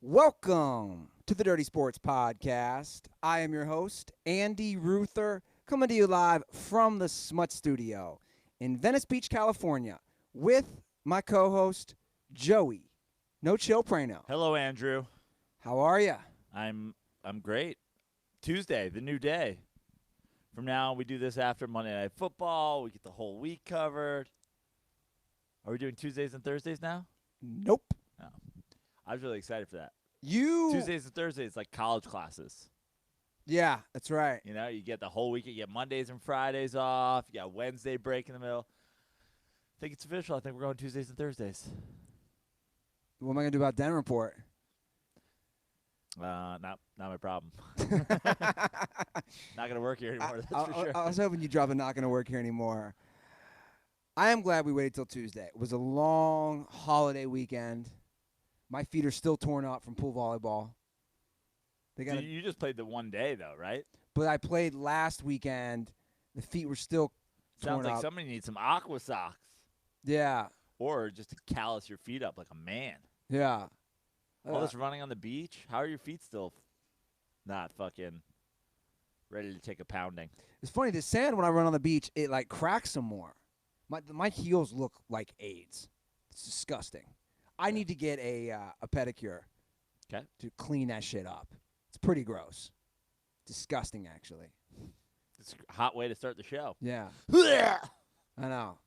Welcome to the Dirty Sports Podcast. I am your host, Andy Ruther, coming to you live from the Smut Studio in Venice Beach, California, with my co-host, Joey. No chill, Prano. Hello, Andrew. How are you? I'm great. Tuesday, the new day. From now, we do this after Monday Night Football. We get the whole week covered. Are we doing Tuesdays and Thursdays now? Nope. No. I was really excited for that. You. Tuesdays and Thursdays, like college classes. Yeah, that's right. You know, you get the whole week. You get Mondays and Fridays off. You got Wednesday break in the middle. I think it's official. I think we're going Tuesdays and Thursdays. What am I going to do about Den Report? Not my problem. Not going to work here anymore, that's for sure. I was hoping you'd drop a not going to work here anymore. I am glad we waited till Tuesday. It was a long holiday weekend. My feet are still torn up from pool volleyball. You just played the one day, though, right? But I played last weekend. The feet were still torn Sounds like up. somebody needs some aqua socks. Yeah. Or just to callus your feet up like a man. Yeah. All this running on the beach, how are your feet still not fucking ready to take a pounding? It's funny, the sand when I run on the beach, it like cracks some more. My heels look like AIDS. It's disgusting. I need to get a pedicure to clean that shit up. It's pretty gross. Disgusting, actually. It's a hot way to start the show. Yeah. I know.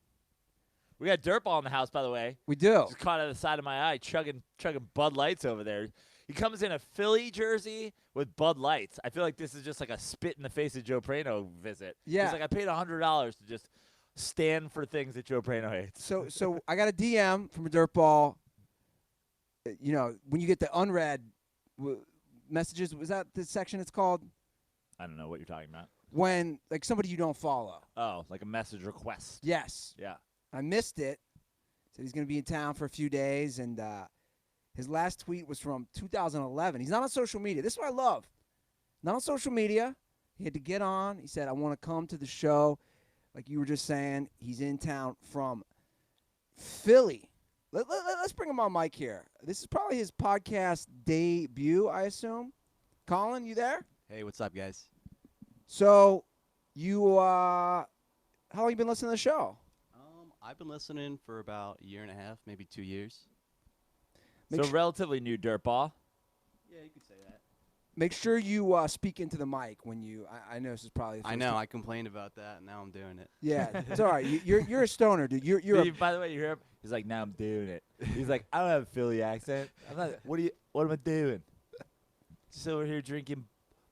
We got DirtBall in the house, by the way. We do. Just caught out of the side of my eye, chugging Bud Lights over there. He comes in a Philly jersey with Bud Lights. I feel like this is just like a spit in the face of Joe Prano visit. Yeah. He's like, I paid $100 to just stand for things that Joe Prano hates. So I got a DM from a DirtBall. You know, when you get the unread messages, was that the section it's called? I don't know what you're talking about. When, like, somebody you don't follow. Oh, like a message request. Yes. Yeah. I missed it. Said he's going to be in town for a few days, and his last tweet was from 2011. He's not on social media. This is what I love. Not on social media. He had to get on. He said, I want to come to the show. Like you were just saying, he's in town from Philly. Let's bring him on mic here. This is probably his podcast debut, I assume. Colin, you there? Hey, what's up, guys? So, you, how long you been listening to the show? I've been listening for about a year and a half, maybe 2 years. So relatively new DirtBall. Yeah, you could say that. Make sure you speak into the mic when you. I know this is probably. The first I know. time. I complained about that, and now I'm doing it. Yeah, it's all right. You're a stoner, dude. You're. By the way, you hear him? He's like, now I'm doing it. He's like, I don't have a Philly accent. I'm not. What am I doing? Just over here drinking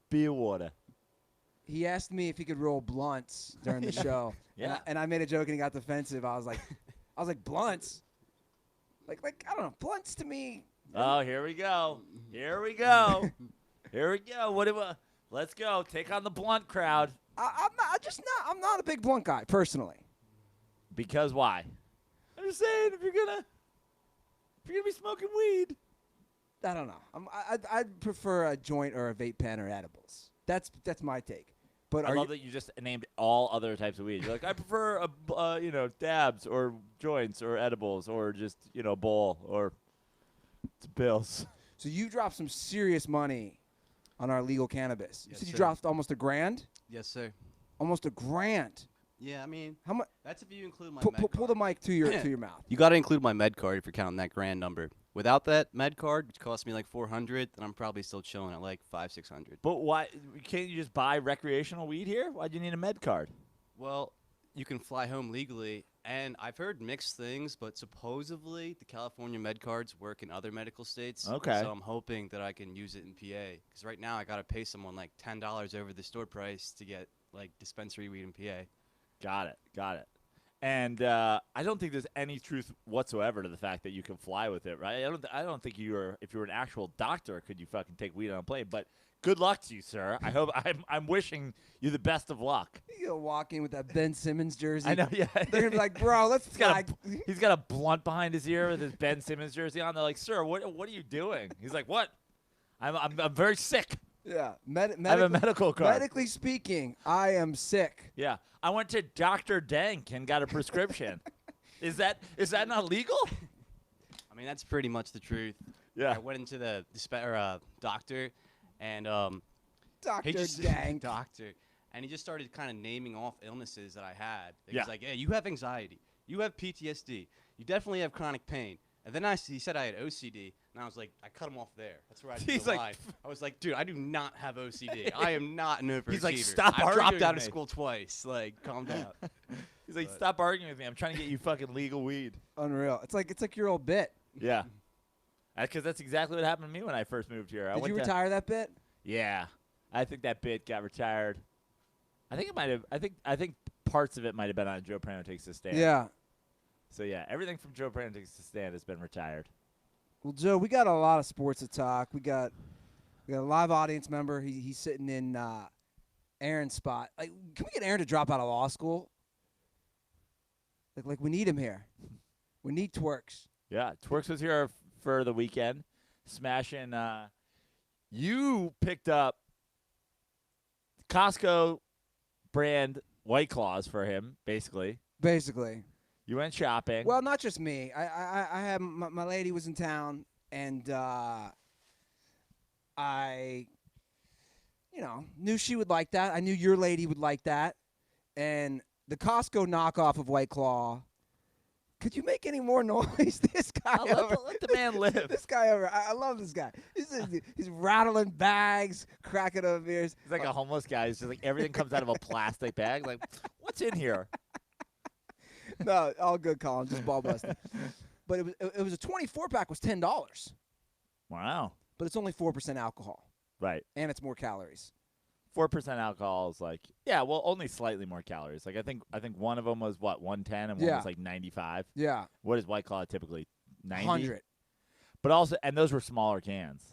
beer water. He asked me if he could roll blunts during the show. Yeah. And I made a joke and he got defensive. I was like, blunts. Like I don't know, blunts to me. Oh, here we go. Here we go. Here we go. Let's go. Take on the blunt crowd. I'm not a big blunt guy personally. Because why? I'm just saying, if you're gonna be smoking weed. I don't know. I'd prefer a joint or a vape pen or edibles. That's my take. But I love that you just named all other types of weed. You're like, I prefer dabs or joints or edibles or just bowl or pills. So you dropped some serious money on our legal cannabis. You Yes, said you sir. dropped almost $1,000. Yes, sir. Almost $1,000. Yeah, I mean, How much? that's if you include my Pull med the card. mic to your mouth. You got to include my med card if you're counting that grand number. Without that med card, which cost me like $400, then I'm probably still chilling at like $500-600. But why can't you just buy recreational weed here? Why'd you need a med card? Well, you can fly home legally, and I've heard mixed things, but supposedly the California med cards work in other medical states. Okay. So I'm hoping that I can use it in PA, because right now I got to pay someone like $10 over the store price to get like dispensary weed in PA. Got it. And I don't think there's any truth whatsoever to the fact that you can fly with it, right? I don't think if you were an actual doctor, could you fucking take weed on a plane? But good luck to you, sir. I hope I'm wishing you the best of luck. You'll walk in with that Ben Simmons jersey. I know, yeah. They're gonna be like, bro, let's fly. He's got a blunt behind his ear with his Ben Simmons jersey on. They're like, sir, what are you doing? He's like, what? I'm very sick. Yeah, I have a medical card. Medically speaking, I am sick. Yeah, I went to Dr. Dank and got a prescription. Is that not legal? I mean, that's pretty much the truth. Yeah. I went into the doctor, and Dr. he just Dank. doctor, and he just started kind of naming off illnesses that I had. Yeah. He's like, "Yeah, you have anxiety, you have PTSD, you definitely have chronic pain." And then he said I had OCD, and I was like, I cut him off there. That's where I drew He's the like- line. I was like, dude, I do not have OCD. I am not an overachiever. He's like, "Stop I dropped arguing out with of me." school twice. Like, calm down. He's like, But- stop arguing with me. I'm trying to get you fucking legal weed. Unreal. It's like your old bit. Yeah. Because that's exactly what happened to me when I first moved here. Did you retire that bit? Yeah. I think that bit got retired. I think it might have. I think parts of it might have been on Joe Prano Takes a Stand. Yeah. So yeah, everything from Joe Prano Takes a Stand has been retired. Well, Joe, we got a lot of sports to talk. We got a live audience member. He's sitting in Aaron's spot. Like, can we get Aaron to drop out of law school? Like we need him here. We need Twerks. Yeah, Twerks was here for the weekend, smashing. You picked up Costco brand White Claws for him, basically. Basically. You went shopping. Well, not just me. I had my lady was in town, and I, knew she would like that. I knew your lady would like that, and the Costco knockoff of White Claw. Could you make any more noise? This guy over. let the man live. This guy over. I love this guy. He's rattling bags, cracking up beers. He's like a homeless guy. He's just like everything comes out of a plastic bag. Like, what's in here? No, all good, Colin. Just ball busting. But it was a 24-pack was $10, Wow. but it's only 4% alcohol, Right. and it's more calories. 4% alcohol is like, yeah, well, only slightly more calories. Like I think one of them was what 110 and one Yeah. was like 95. Yeah, What is White Claw typically? 90. 100. But also, and those were smaller cans.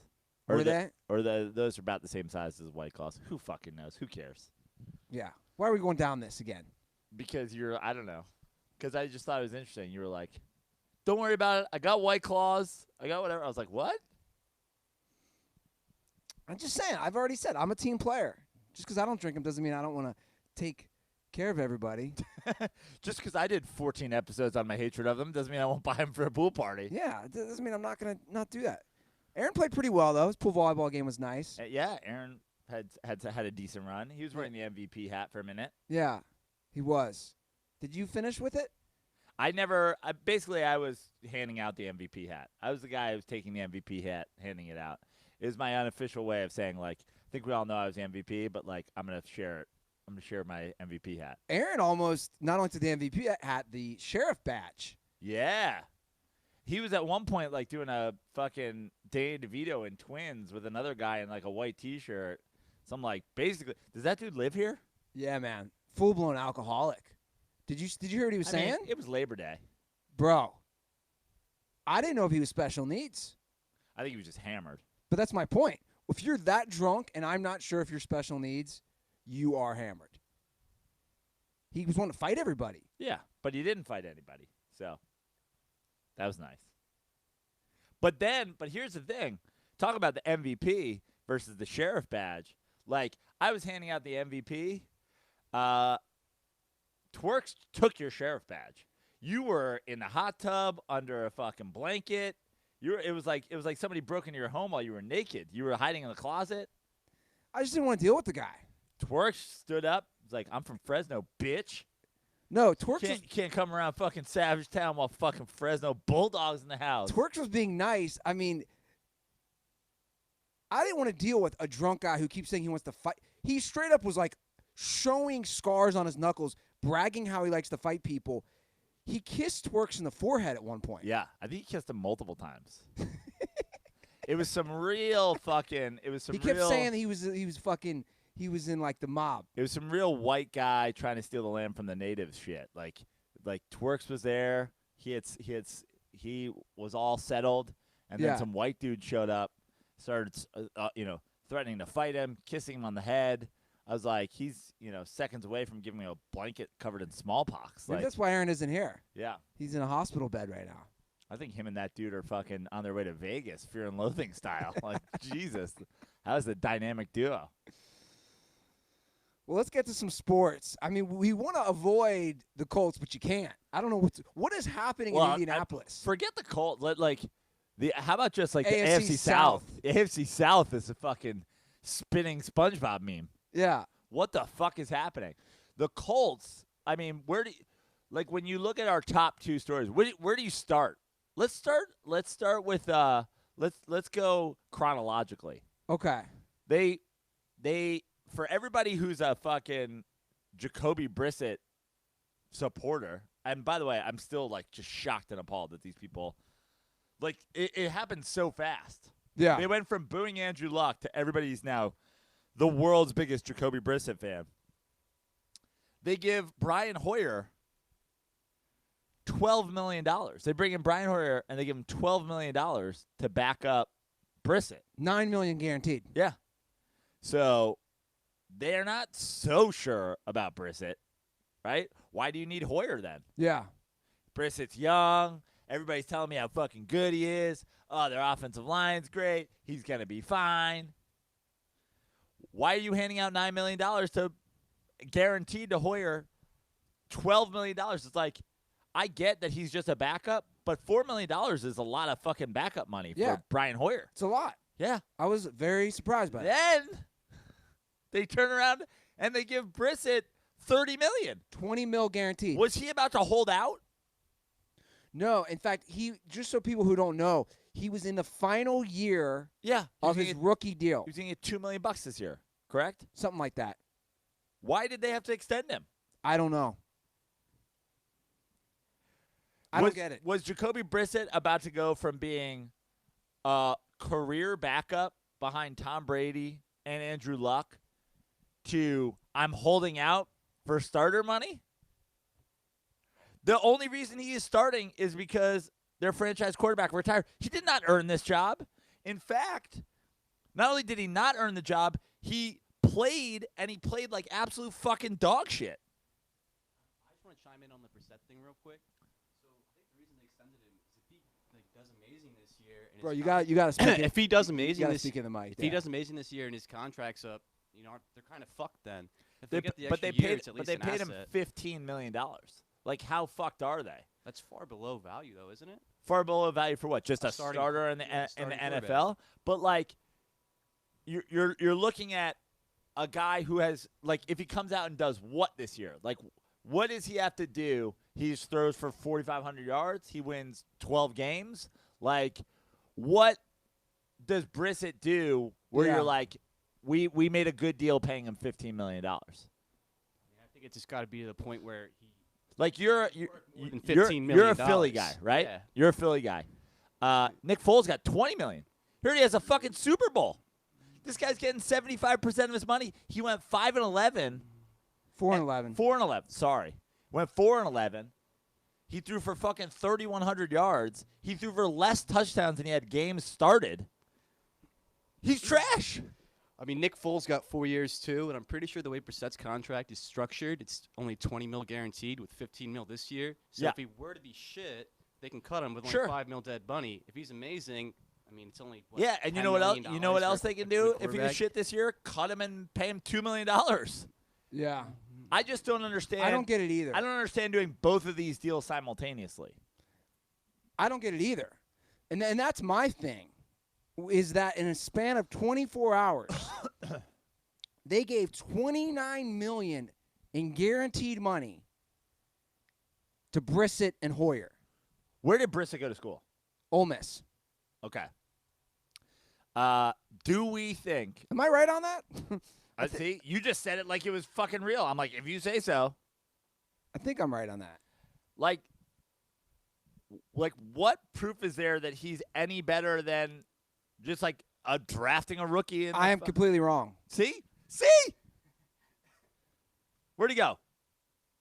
Were they? Or those are about the same size as White Claws. Who fucking knows? Who cares? Yeah. Why are we going down this again? Because I don't know. Because I just thought it was interesting. You were like, don't worry about it. I got White Claws. I got whatever. I was like, what? I'm just saying. I've already said I'm a team player. Just because I don't drink them doesn't mean I don't want to take care of everybody. Just because I did 14 episodes on my hatred of them doesn't mean I won't buy them for a pool party. Yeah, it doesn't mean I'm not going to not do that. Aaron played pretty well, though. His pool volleyball game was nice. Yeah, Aaron had a decent run. He was wearing the MVP hat for a minute. Yeah, he was. Did you finish with it? I was handing out the MVP hat. I was the guy who was taking the MVP hat, handing it out. It was my unofficial way of saying, like, I think we all know I was the MVP, but, like, I'm going to share it. I'm going to share my MVP hat. Aaron almost not only took the MVP hat, the sheriff badge. Yeah. He was at one point, like, doing a fucking Danny DeVito in Twins with another guy in, like, a white T-shirt. So I'm like, basically, does that dude live here? Yeah, man. Full-blown alcoholic. Did you hear what he was saying? I mean, it was Labor Day. Bro, I didn't know if he was special needs. I think he was just hammered. But that's my point. If you're that drunk and I'm not sure if you're special needs, you are hammered. He was wanting to fight everybody. Yeah, but he didn't fight anybody. So that was nice. But here's the thing. Talk about the MVP versus the sheriff badge. Like, I was handing out the MVP. Twerks took your sheriff badge. You were in the hot tub under a fucking blanket. It was like somebody broke into your home while you were naked. You were hiding in the closet. I just didn't want to deal with the guy. Twerks stood up. Was like, I'm from Fresno, bitch. No, Twerks Can't come around fucking Savage Town while fucking Fresno Bulldogs in the house. Twerks was being nice. I mean, I didn't want to deal with a drunk guy who keeps saying he wants to fight. He straight up was like showing scars on his knuckles, bragging how he likes to fight people. He kissed Twerks in the forehead at one point. Yeah, I think he kissed him multiple times. It was some real fucking. It was some. He kept real, saying he was in like the mob. It was some real white guy trying to steal the land from the natives shit. Like Twerks was there. He was all settled, and then some white dude showed up, started threatening to fight him, kissing him on the head. I was like, he's seconds away from giving me a blanket covered in smallpox. Maybe Like, that's why Aaron isn't here. yeah, He's in a hospital bed right now. I think him and that dude are fucking on their way to Vegas, Fear and Loathing style. Like, Jesus, how's the dynamic duo? Well, let's get to some sports. I mean, we want to avoid the Colts, but you can't. I don't know what is happening in Indianapolis. Forget the Colts. How about just like the AFC AFC South. South? The AFC South is a fucking spinning SpongeBob meme. Yeah. What the fuck is happening? The Colts. I mean, like when you look at our top two stories, where do you start? Let's start with let's go chronologically. Okay. They for everybody who's a fucking Jacoby Brissett supporter, and by the way, I'm still like just shocked and appalled that these people, like, it happened so fast. Yeah. They went from booing Andrew Luck to everybody's now the world's biggest Jacoby Brissett fan. They give Brian Hoyer $12 million. They bring in Brian Hoyer and they give him $12 million to back up Brissett. $9 million guaranteed. Yeah. So they're not so sure about Brissett, right? Why do you need Hoyer then? Yeah. Brissett's young. Everybody's telling me how fucking good he is. Oh, their offensive line's great. He's going to be fine. Why are you handing out $9 million to guaranteed to Hoyer $12 million? It's like, I get that he's just a backup, but $4 million is a lot of fucking backup money for Brian Hoyer. It's a lot. Yeah. I was very surprised by that. Then they turn around and they give Brissett $30 million. $20 million guaranteed. Was he about to hold out? No. In fact, just so people who don't know, he was in the final year of his rookie deal. He was going to get $2 million this year, correct? Something like that. Why did they have to extend him? I don't know. I don't get it. Was Jacoby Brissett about to go from being a career backup behind Tom Brady and Andrew Luck to I'm holding out for starter money? The only reason he is starting is because their franchise quarterback retired. He did not earn this job. In fact, not only did he not earn the job, he played, and he played like absolute fucking dog shit. I just want to chime in on the Brissett thing real quick. So I think the reason they extended him is if he does amazing this year. And Bro, you got to speak. If he does amazing this, speak in the mic. if he does amazing this year and his contract's up, they're kind of fucked then. If They they get the but extra they year, paid, it's at but least they paid an him asset. $15 million. Like, how fucked are they? That's far below value, though, isn't it? Far below value for what? Just a Starting- starter in the starting NFL? But like, you're looking at a guy who has, like, if he comes out and does what this year? Like, what does he have to do? He just throws for 4,500 yards. He wins 12 games. Like, what does Brissett do where you're like, we made a good deal paying him $15 million? I think it's just got to be to the point where he. Like, you're than $15 million. You're a Philly guy, right? Yeah. You're a Philly guy. Nick Foles got $20 million. Here he has a fucking Super Bowl. This guy's getting 75% of his money. He went 5-11. 4-11. 4-11. Sorry, went 4-11. He threw for fucking 3,100 yards. He threw for less touchdowns than he had games started. He's trash. I mean, Nick Foles got 4 years too, and I'm pretty sure the way Brissett's contract is structured, it's only $20 million guaranteed with $15 million this year. So if he were to be shit, they can cut him with only $5 million dead money. If he's amazing, I mean, it's only and you know what else? You know what else they can do if he is shit this year? Cut him and pay him $2 million. Yeah. I just don't understand. I don't get it either. I don't understand doing both of these deals simultaneously. I don't get it either. And that's my thing, is that in a span of 24 hours, they gave $29 million in guaranteed money to Brissett and Hoyer. Where did Brissett go to school? Ole Miss. Okay. Do we think? Am I right on that? See, you just said it like it was fucking real. I'm like, if you say so. I think I'm right on that. Like, what proof is there that he's any better than just like drafting a rookie? I am completely wrong. See? Where'd he go?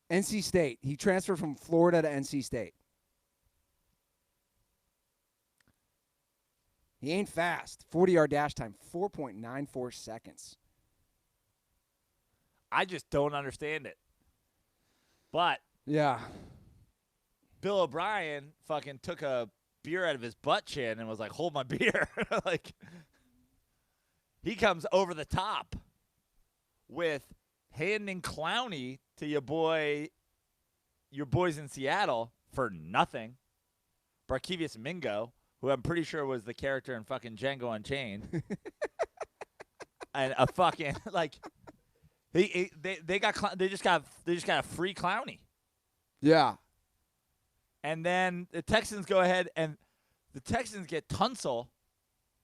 NC State. He transferred from Florida to NC State. He ain't fast. 40-yard dash time, 4.94 seconds. I just don't understand it. But yeah, Bill O'Brien fucking took a beer out of his butt chin and was like, hold my beer. Like, he comes over the top with handing Clowney to your boys in Seattle for nothing. Barkevius Mingo, who I'm pretty sure was the character in fucking Django Unchained, and a fucking like they just got a free Clowney. Yeah. And then the Texans go ahead and the Texans get Tunsil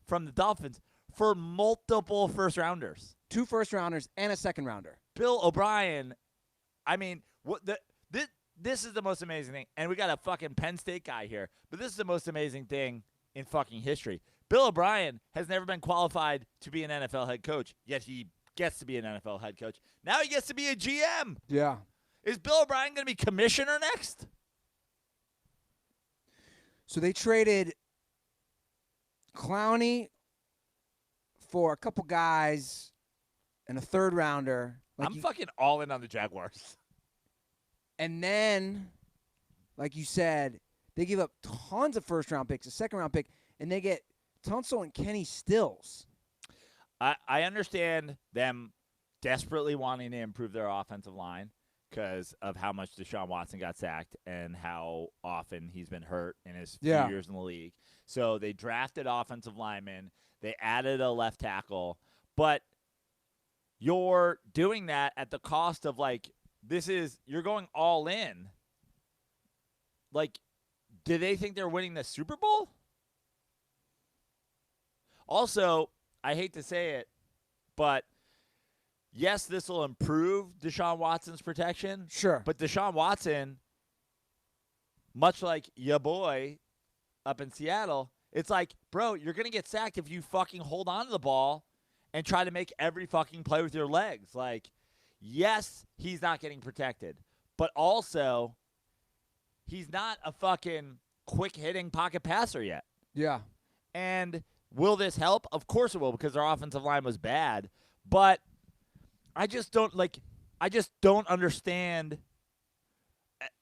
from the Dolphins for multiple first-rounders. 2 first-rounders and a second-rounder. Bill O'Brien, I mean, this is the most amazing thing. And we got a fucking Penn State guy here, but this is the most amazing thing in fucking history. Bill O'Brien has never been qualified to be an NFL head coach, yet he gets to be an NFL head coach. Now he gets to be a GM. Yeah. Is Bill O'Brien going to be commissioner next? So they traded Clowney for a couple guys and a third-rounder. I'm fucking all in on the Jaguars. And then, like you said, they give up tons of first-round picks, a second-round pick, and they get Tunsil and Kenny Stills. I understand them desperately wanting to improve their offensive line because of how much Deshaun Watson got sacked and how often he's been hurt in his few years in the league. So they drafted offensive linemen. They added a left tackle. But you're doing that at the cost of, like, you're going all in. Like, do they think they're winning the Super Bowl? Also, I hate to say it, but yes, this will improve Deshaun Watson's protection. Sure. But Deshaun Watson, much like ya boy up in Seattle, it's like, bro, you're going to get sacked if you fucking hold on to the ball and try to make every fucking play with your legs. Like, yes, he's not getting protected, but also he's not a fucking quick-hitting pocket passer yet. Yeah. And will this help? Of course it will, because our offensive line was bad. But I just don't understand.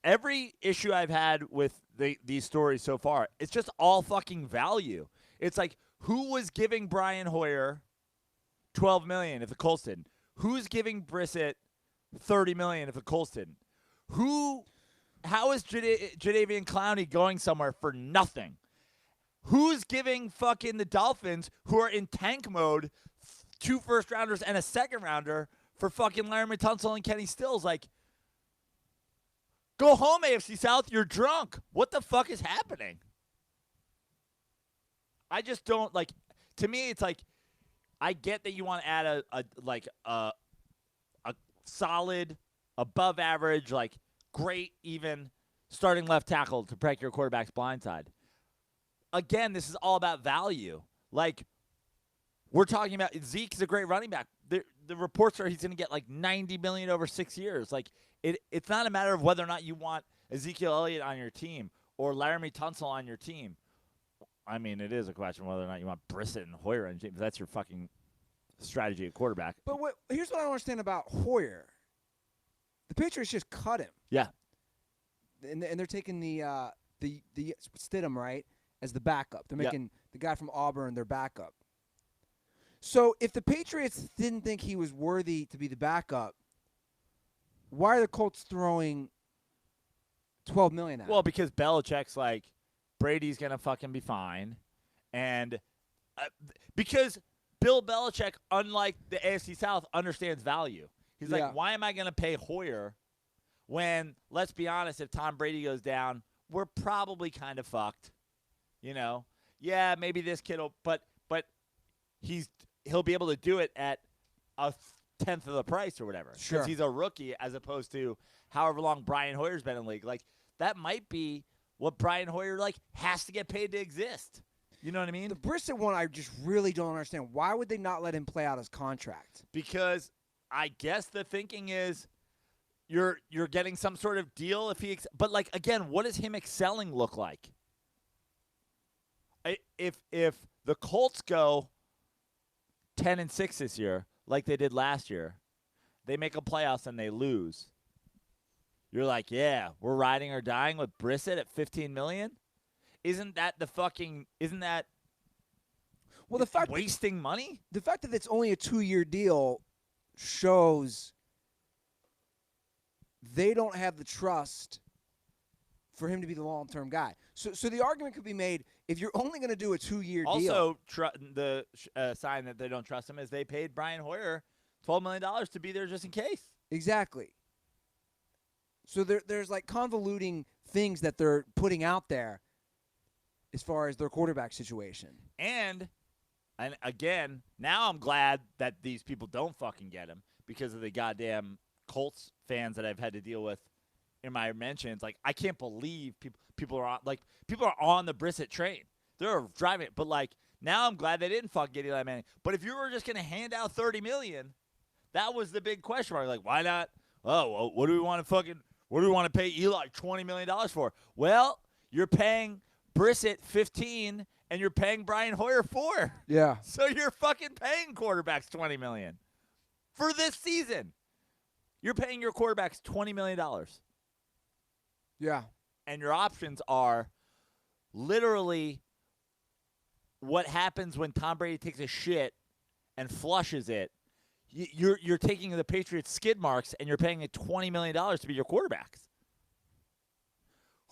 Every issue I've had with these stories so far, it's just all fucking value. It's like, who was giving Brien Hoyer $12 million if the Colts didn't? Who's giving Brissett $30 million if the Colts didn't? How is Jadeveon Clowney going somewhere for nothing? Who's giving fucking the Dolphins, who are in tank mode, 2 first-rounders and a second-rounder for fucking Larry Tunsil and Kenny Stills? Like, go home, AFC South. You're drunk. What the fuck is happening? I just don't, like, to me, it's like, I get that you want to add a solid, above average, like, great, even starting left tackle to protect your quarterback's blind side. Again, this is all about value. Like, we're talking about Zeke's a great running back. The reports are he's going to get like $90 million over 6 years. Like, it's not a matter of whether or not you want Ezekiel Elliott on your team or Laramie Tunsil on your team. I mean, it is a question whether or not you want Brissett and Hoyer on your team. That's your fucking strategy at quarterback. But here's what I don't understand about Hoyer. The Patriots just cut him. Yeah. And they're taking the Stidham, right, as the backup. They're making the guy from Auburn their backup. So if the Patriots didn't think he was worthy to be the backup, why are the Colts throwing $12 million at him? Well, because Belichick's like, Brady's going to fucking be fine. And because Bill Belichick, unlike the AFC South, understands value. He's like, why am I going to pay Hoyer when, let's be honest, if Tom Brady goes down, we're probably kind of fucked. You know? Yeah, maybe this kid will, but he'll be able to do it at a tenth of the price or whatever. Sure. Because he's a rookie as opposed to however long Brien Hoyer's been in the league. Like, that might be what Brien Hoyer, like, has to get paid to exist. You know what I mean? The Brissett one, I just really don't understand. Why would they not let him play out his contract? Because I guess the thinking is you're getting some sort of deal if he but, like, again, what does him excelling look like? If the Colts go 10-6 this year, like they did last year, they make a playoffs and they lose. You're like, yeah, we're riding or dying with Brissett at $15 million? Isn't that well, the fact wasting money? The fact that it's only a 2-year deal shows they don't have the trust for him to be the long-term guy. So the argument could be made, if you're only going to do a 2-year deal. Also, the sign that they don't trust him is they paid Brian Hoyer $12 million to be there just in case. Exactly. So there's like convoluting things that they're putting out there as far as their quarterback situation. And again, now I'm glad that these people don't fucking get him because of the goddamn Colts fans that I've had to deal with in my mentions. Like, I can't believe people are on the Brissett train. They're driving it. But, like, now I'm glad they didn't fucking get Eli Manning. But if you were just going to hand out $30 million, that was the big question mark. Like, why not? Oh, well, what do we want to pay Eli $20 million for? Well, you're paying Brissett $15 and you're paying Brian Hoyer $4. Yeah. So you're fucking paying quarterbacks $20 million for this season. You're paying your quarterbacks $20 million. Yeah. And your options are literally what happens when Tom Brady takes a shit and flushes it. You're taking the Patriots' skid marks and you're paying it $20 million to be your quarterbacks.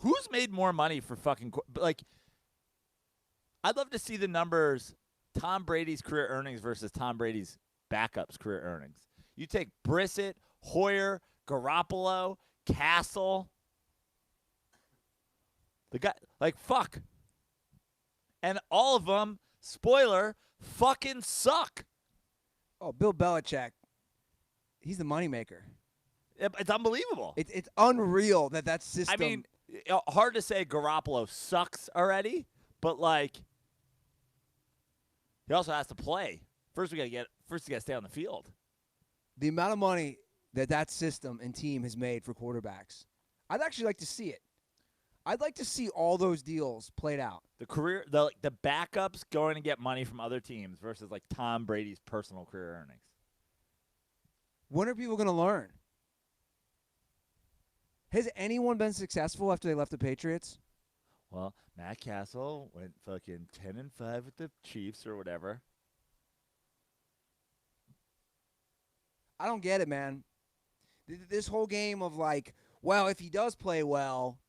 Who's made more money for fucking like? I'd love to see the numbers. Tom Brady's career earnings versus Tom Brady's backups' career earnings. You take Brissett, Hoyer, Garoppolo, Castle. The guy, like, fuck. And all of them, spoiler, fucking suck. Oh, Bill Belichick. He's the moneymaker. It's unbelievable. It's unreal that system. I mean, hard to say Garoppolo sucks already, but, like, he also has to play. First, you got to stay on the field. The amount of money that system and team has made for quarterbacks, I'd actually like to see it. I'd like to see all those deals played out. The backups going to get money from other teams versus like Tom Brady's personal career earnings. When are people going to learn? Has anyone been successful after they left the Patriots? Well, Matt Castle went fucking 10-5 with the Chiefs or whatever. I don't get it, man. This whole game of like, well, if he does play well,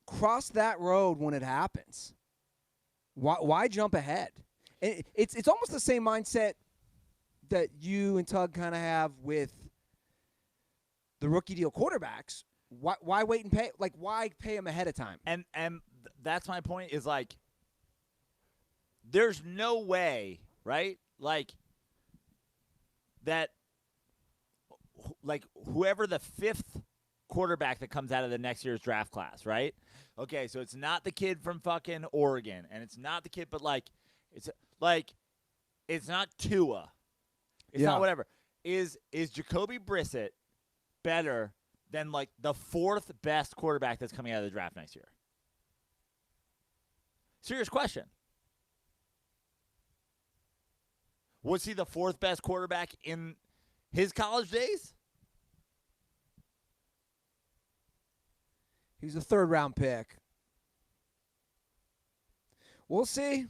cross that road when it happens. Why jump ahead? It's almost the same mindset that you and Tug kind of have with the rookie deal quarterbacks. Why wait and pay? Like, why pay them ahead of time? And that's my point is, like, there's no way, right? Like, that, like, whoever the fifth quarterback that comes out of the next year's draft class, right? Okay, so it's not the kid from fucking Oregon, and it's not the kid, but, like, it's not Tua. It's not whatever. Is Jacoby Brissett better than, like, the fourth best quarterback that's coming out of the draft next year? Serious question. Was he the fourth best quarterback in his college days? He was a third-round pick. We'll see.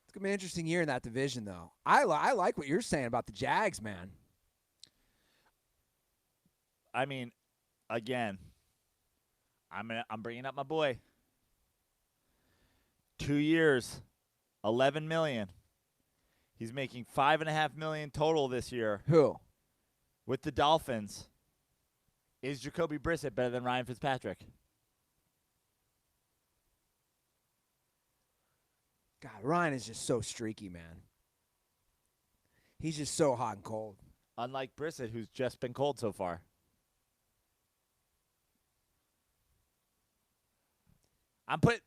It's going to be an interesting year in that division, though. I like what you're saying about the Jags, man. I mean, again, I'm bringing up my boy. 2 years, $11 million. He's making $5.5 million total this year. Who? With the Dolphins. Is Jacoby Brissett better than Ryan Fitzpatrick? God, Ryan is just so streaky, man. He's just so hot and cold. Unlike Brissett, who's just been cold so far.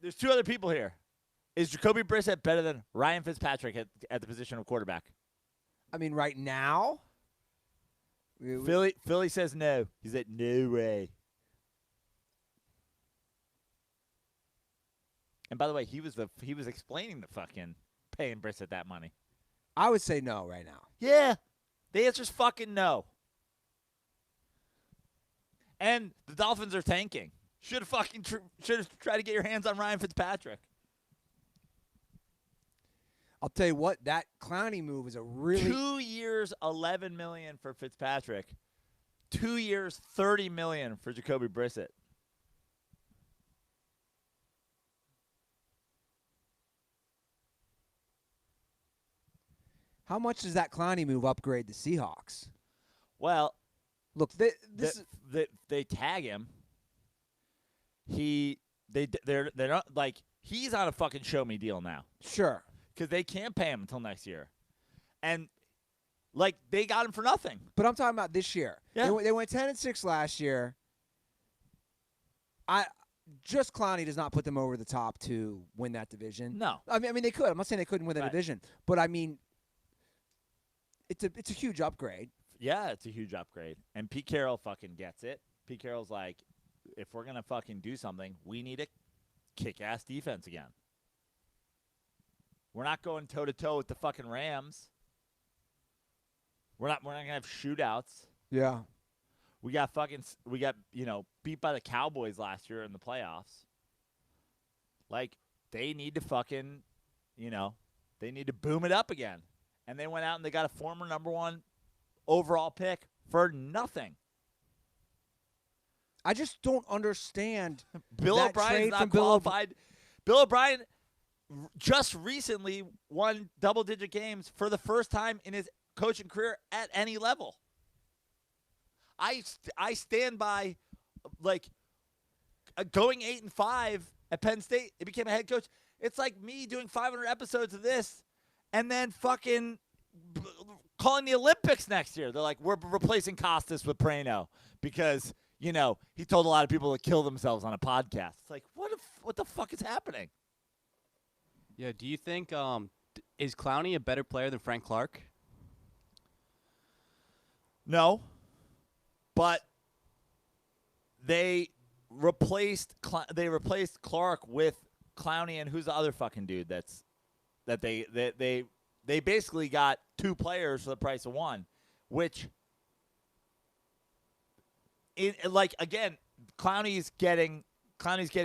There's two other people here. Is Jacoby Brissett better than Ryan Fitzpatrick at the position of quarterback? I mean, right now? Philly says no. He said, no way. And by the way, he was explaining the fucking paying Brissett that money. I would say no right now. Yeah. The answer's fucking no. And the Dolphins are tanking. Should have tried to get your hands on Ryan Fitzpatrick. I'll tell you what, that Clowney move is a really 2 years, $11 million for Fitzpatrick. 2 years, $30 million for Jacoby Brissett. How much does that Clowney move upgrade the Seahawks? Well, look, they tag him. They're not like he's on a fucking show me deal now. Sure, because they can't pay him until next year, and like they got him for nothing. But I'm talking about this year. Yeah. They went 10-6 last year. Just Clowney does not put them over the top to win that division. No, I mean they could. I'm not saying they couldn't win that division, but I mean it's a huge upgrade. Yeah, it's a huge upgrade, and Pete Carroll fucking gets it. Pete Carroll's like, if we're gonna fucking do something, we need a kick-ass defense again. We're not going toe-to-toe with the fucking Rams. We're not gonna have shootouts. Yeah. We got beat by the Cowboys last year in the playoffs. Like, they need to fucking, they need to boom it up again. And they went out and they got a former number 1 overall pick for nothing. I just don't understand. Bill O'Brien's not qualified. Bill O'Brien just recently won double-digit games for the first time in his coaching career at any level. I stand by, like, going 8-5 at Penn State. It became a head coach. It's like me doing 500 episodes of this and then fucking calling the Olympics next year. They're like, we're replacing Costas with Prano because, he told a lot of people to kill themselves on a podcast. It's like, what the fuck is happening? Yeah, do you think is Clowney a better player than Frank Clark? No. But they replaced Clark with Clowney, and who's the other fucking dude that they basically got 2 players for the price of 1, which again, Clowney's getting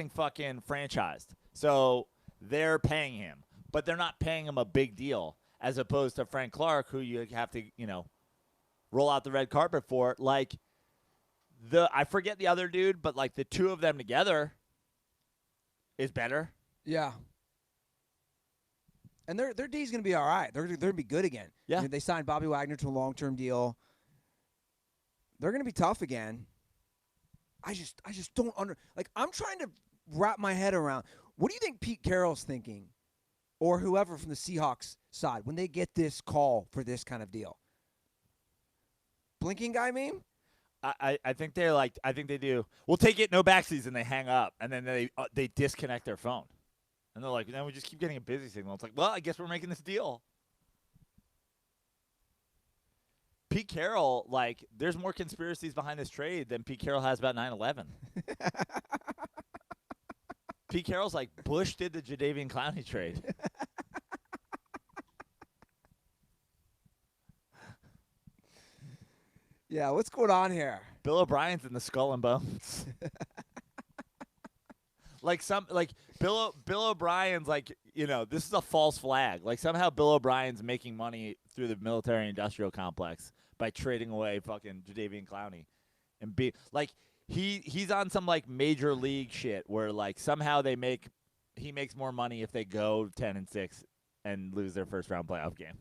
fucking franchised. So they're paying him, but they're not paying him a big deal as opposed to Frank Clark, who you have to, roll out the red carpet for. Like, I forget the other dude, but like the 2 of them together is better. Yeah. And their D's going to be all right. They're going to be good again. Yeah. They signed Bobby Wagner to a long-term deal. They're going to be tough again. I just don't I'm trying to wrap my head around. What do you think Pete Carroll's thinking, or whoever from the Seahawks side, when they get this call for this kind of deal? Blinking guy meme? I think they're like, I think they do. We'll take it, no backsies, and they hang up, and then they disconnect their phone, and they're like, then we just keep getting a busy signal. It's like, well, I guess we're making this deal. Pete Carroll, like, there's more conspiracies behind this trade than Pete Carroll has about 9/11. Pete Carroll's like, Bush did the Jadeveon Clowney trade. Yeah, what's going on here? Bill O'Brien's in the Skull and Bones. Bill O'Brien's like, this is a false flag. Like, somehow Bill O'Brien's making money through the military-industrial complex by trading away fucking Jadeveon Clowney, and he's on some like major league shit where like somehow he makes more money if they go 10-6 and lose their first round playoff game.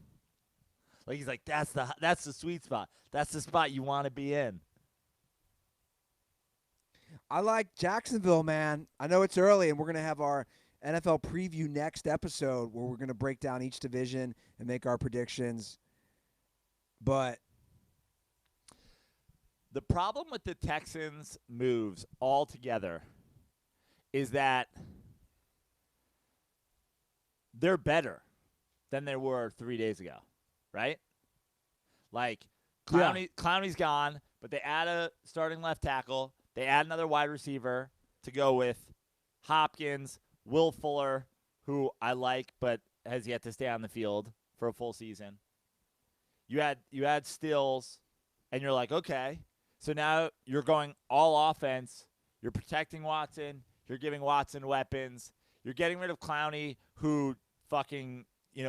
Like, he's like, that's the sweet spot. That's the spot you want to be in. I like Jacksonville, man. I know it's early, and we're going to have our NFL preview next episode where we're going to break down each division and make our predictions. But the problem with the Texans' moves altogether is that they're better than they were 3 days ago, right? Like, Clowney's gone, but they add a starting left tackle. They add another wide receiver to go with Hopkins, Will Fuller, who I like but has yet to stay on the field for a full season. You add Stills, and you're like, okay. So now you're going all offense. You're protecting Watson. You're giving Watson weapons. You're getting rid of Clowney, who fucking,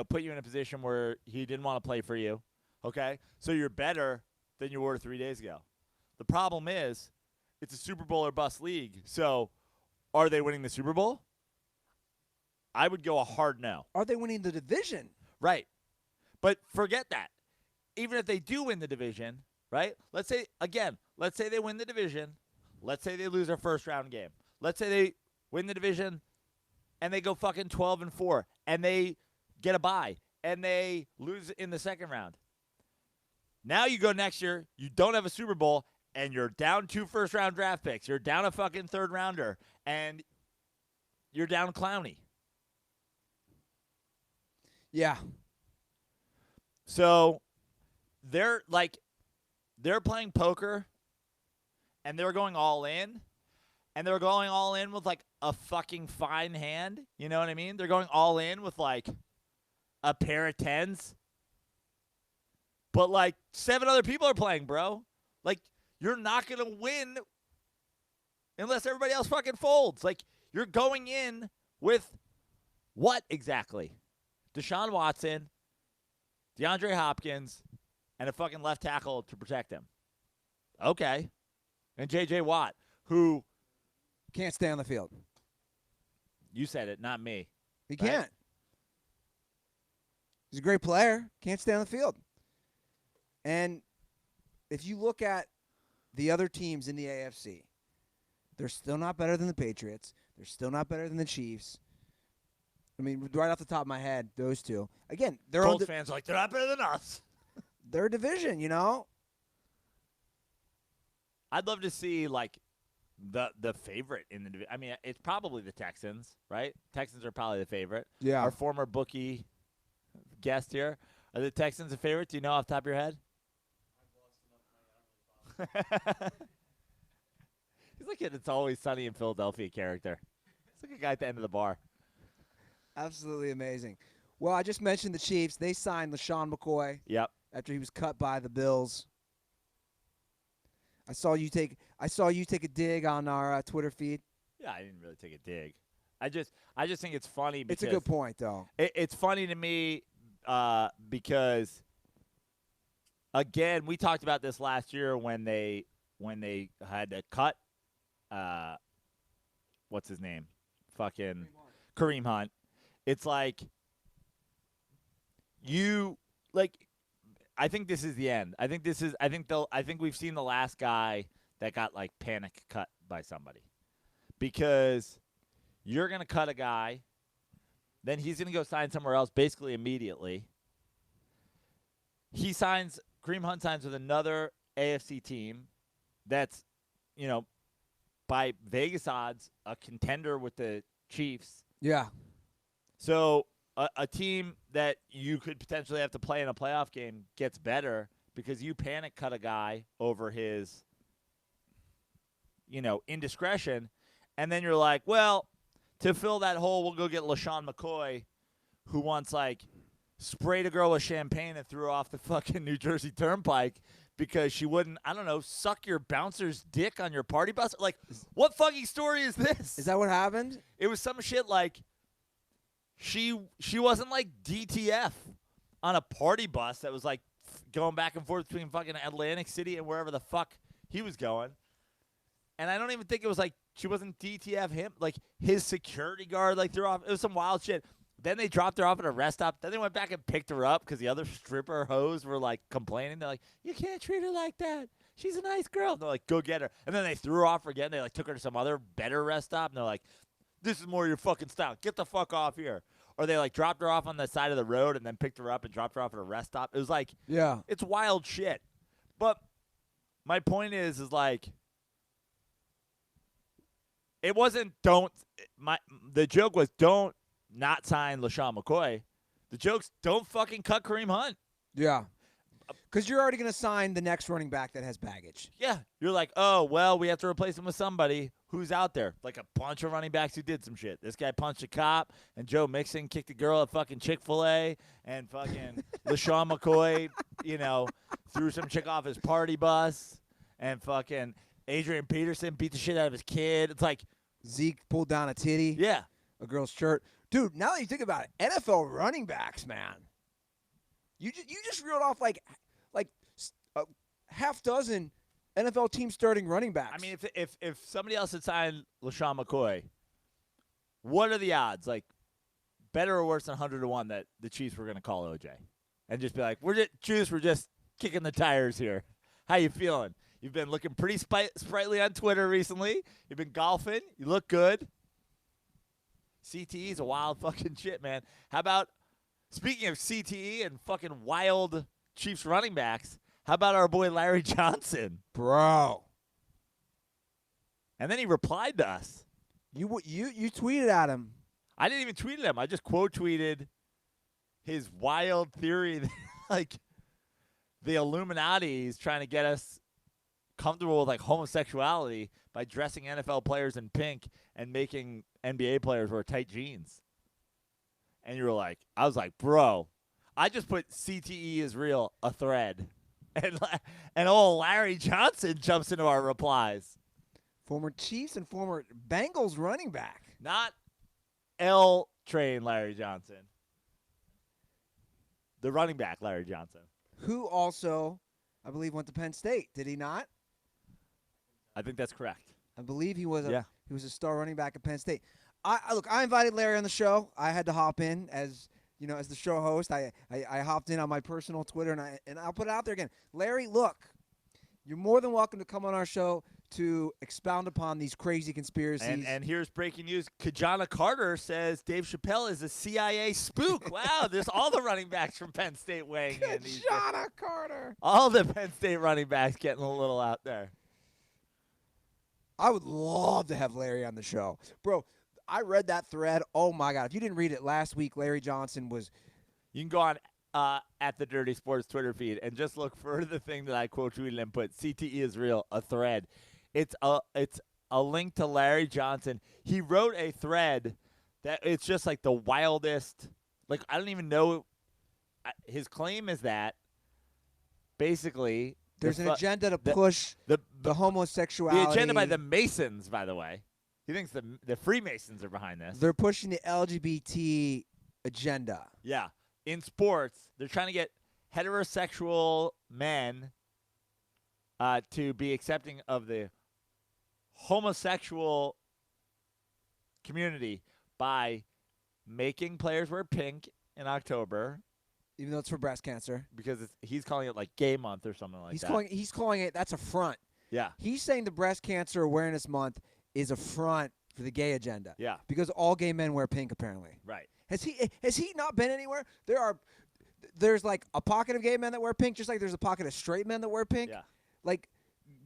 put you in a position where he didn't want to play for you. Okay? So you're better than you were 3 days ago. The problem is it's a Super Bowl or bust league. So are they winning the Super Bowl? I would go a hard no. Are they winning the division? Right. But forget that. Even if they do win the division, right? Let's say they win the division. Let's say they lose their first round game. Let's say they win the division and they go fucking 12-4 and they get a bye and they lose in the second round. Now you go next year, you don't have a Super Bowl, and you're down 2 first-round draft picks. You're down a fucking third-rounder, and you're down Clowney. Yeah. So they're playing poker, and they're going all in, and they're going all in with, like, a fucking fine hand. You know what I mean? They're going all in with, like, a pair of tens. But, like, 7 other people are playing, bro. Like, you're not going to win unless everybody else fucking folds. Like, you're going in with what exactly? Deshaun Watson, DeAndre Hopkins, and a fucking left tackle to protect him. Okay. And J.J. Watt, who can't stay on the field. You said it, not me. He can't. He's a great player. Can't stay on the field. And if you look at the other teams in the AFC, they're still not better than the Patriots. They're still not better than the Chiefs. I mean, right off the top of my head, those two. Again, they're Colts fans are like, they're not better than us. They're a division, you know? I'd love to see, like, the favorite in the division. I mean, it's probably the Texans, right? Texans are probably the favorite. Yeah. Our former bookie guest here. Are the Texans a favorite? Do you know off the top of your head? He's like an It's Always Sunny in Philadelphia character. He's like a guy at the end of the bar. Absolutely amazing. Well, I just mentioned the Chiefs. They signed LeSean McCoy. Yep. After he was cut by the Bills. I saw you take a dig on our Twitter feed. Yeah, I didn't really take a dig. I just think it's funny because it's a good point, though. It's funny to me because again, we talked about this last year when they had to cut what's his name? Fucking Kareem Hunt. It's like I think this is the end. I think we've seen the last guy that got like panic cut by somebody. Because you're going to cut a guy, then he's going to go sign somewhere else basically immediately. Kareem Hunt signs with another AFC team that's, you know, by Vegas odds, a contender with the Chiefs. Yeah. So a team that you could potentially have to play in a playoff game gets better because you panic cut a guy over his, you know, indiscretion. And then you're like, well, to fill that hole, we'll go get LeSean McCoy, who once, like, sprayed a girl with champagne and threw her off the fucking New Jersey Turnpike because she wouldn't, I don't know, suck your bouncer's dick on your party bus. Like, what fucking story is this? Is that what happened? It was some shit like she wasn't, like, DTF on a party bus that was, like, going back and forth between fucking Atlantic City and wherever the fuck he was going. And I don't even think it was, like, she wasn't DTF him. Like, his security guard, like, threw her off. It was some wild shit. Then they dropped her off at a rest stop. Then they went back and picked her up because the other stripper hoes were, like, complaining. They're like, you can't treat her like that. She's a nice girl. And they're like, go get her. And then they threw her off again. They, like, took her to some other better rest stop. And they're like, this is more your fucking style. Get the fuck off here. Or they, like, dropped her off on the side of the road and then picked her up and dropped her off at a rest stop. It was like, yeah, it's wild shit. But my point is like, it wasn't the joke was don't not sign LeSean McCoy. The joke's don't fucking cut Kareem Hunt. Yeah. Because you're already going to sign the next running back that has baggage. Yeah. You're like, oh, well, we have to replace him with somebody who's out there. Like a bunch of running backs who did some shit. This guy punched a cop, and Joe Mixon kicked a girl at fucking Chick-fil-A, and fucking LeSean McCoy, you know, threw some chick off his party bus, and fucking Adrian Peterson beat the shit out of his kid. It's like Zeke pulled down a titty. Yeah. A girl's shirt. Dude, now that you think about it, NFL running backs, man. You just reeled off like a half dozen NFL team starting running backs. I mean, if somebody else had signed LeSean McCoy, what are the odds? Like, better or worse than 100 to 1 that the Chiefs were going to call OJ? and just be like, we're just kicking the tires here. How you feeling? You've been looking pretty sprightly on Twitter recently. You've been golfing. You look good. CTE is a wild fucking shit, man. How about, speaking of CTE and fucking wild Chiefs running backs, how about our boy Larry Johnson? Bro. And then he replied to us. You tweeted at him. I didn't even tweet at him. I just quote tweeted his wild theory that, like, the Illuminati is trying to get us comfortable with, like, homosexuality by dressing NFL players in pink and making NBA players wear tight jeans. And you were like, I was like, bro, I just put CTE is real, a thread. And old Larry Johnson jumps into our replies. Former Chiefs and former Bengals running back. Not L train Larry Johnson. The running back Larry Johnson. Who also, I believe, went to Penn State. Did he not? I think that's correct. I believe he was Yeah. a star running back at Penn State. I invited Larry on the show. I had to hop in as the show host. I hopped in on my personal Twitter, and I'll put it out there again. Larry, look, you're more than welcome to come on our show to expound upon these crazy conspiracies. And here's breaking news. Kajana Carter says Dave Chappelle is a CIA spook. Wow, there's all the running backs from Penn State weighing in. Kajana Carter. All the Penn State running backs getting a little out there. I would love to have Larry on the show. Bro, I read that thread. Oh, my God. If you didn't read it last week, Larry Johnson was – You can go on at the Dirty Sports Twitter feed and just look for the thing that I quote tweeted and put, CTE is real, a thread. It's a link to Larry Johnson. He wrote a thread that it's just like the wildest. Like, I don't even know. His claim is that basically there's an agenda to push the homosexuality. The agenda by the Masons, by the way. He thinks the Freemasons are behind this. They're pushing the LGBT agenda. Yeah. In sports, they're trying to get heterosexual men to be accepting of the homosexual community by making players wear pink in October. Even though it's for breast cancer. Because he's calling it like Gay Month or something like that. He's calling it, that's a front. Yeah. He's saying the Breast Cancer Awareness Month is a front for the gay agenda. Yeah. Because all gay men wear pink, apparently. Right. Has he not been anywhere? There's like a pocket of gay men that wear pink, just like there's a pocket of straight men that wear pink. Yeah. Like,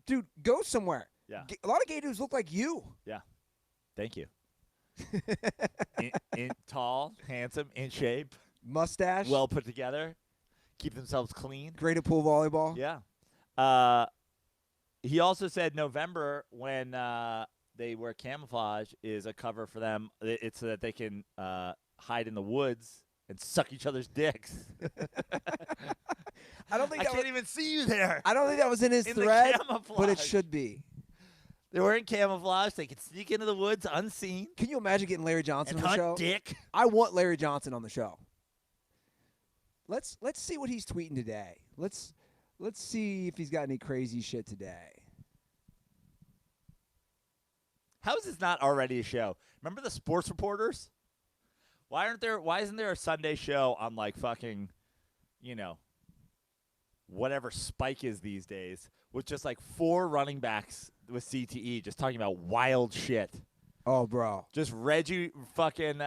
dude, go somewhere. Yeah. A lot of gay dudes look like you. Yeah. Thank you. Tall, handsome, in shape. Mustache. Well put together. Keep themselves clean. Great at pool volleyball. Yeah. He also said November, when they wear camouflage, is a cover for them. It's so that they can hide in the woods and suck each other's dicks. I can't even see you there. I don't think that was in his thread, but it should be. They're wearing camouflage. They can sneak into the woods unseen. Can you imagine getting Larry Johnson on the show? Dick. I want Larry Johnson on the show. Let's see what he's tweeting today. Let's see if he's got any crazy shit today. How is this not already a show? Remember the sports reporters? Why isn't there a Sunday show on like fucking, whatever Spike is these days, with just like 4 running backs with CTE just talking about wild shit? Oh, bro. Just Reggie fucking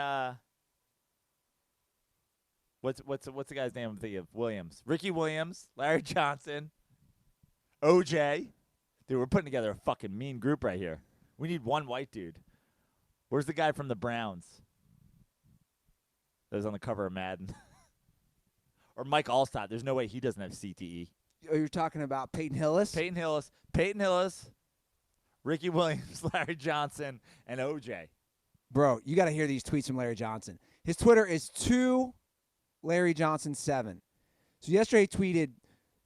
what's the guy's name I'm thinking of? Williams. Ricky Williams, Larry Johnson, OJ. Dude, we're putting together a fucking mean group right here. We need one white dude. Where's the guy from the Browns that was on the cover of Madden? Or Mike Allstott. There's no way he doesn't have CTE. Oh, you're talking about Peyton Hillis? Peyton Hillis, Ricky Williams, Larry Johnson, and OJ. Bro, you got to hear these tweets from Larry Johnson. His Twitter is 2LarryJohnson7. So yesterday he tweeted,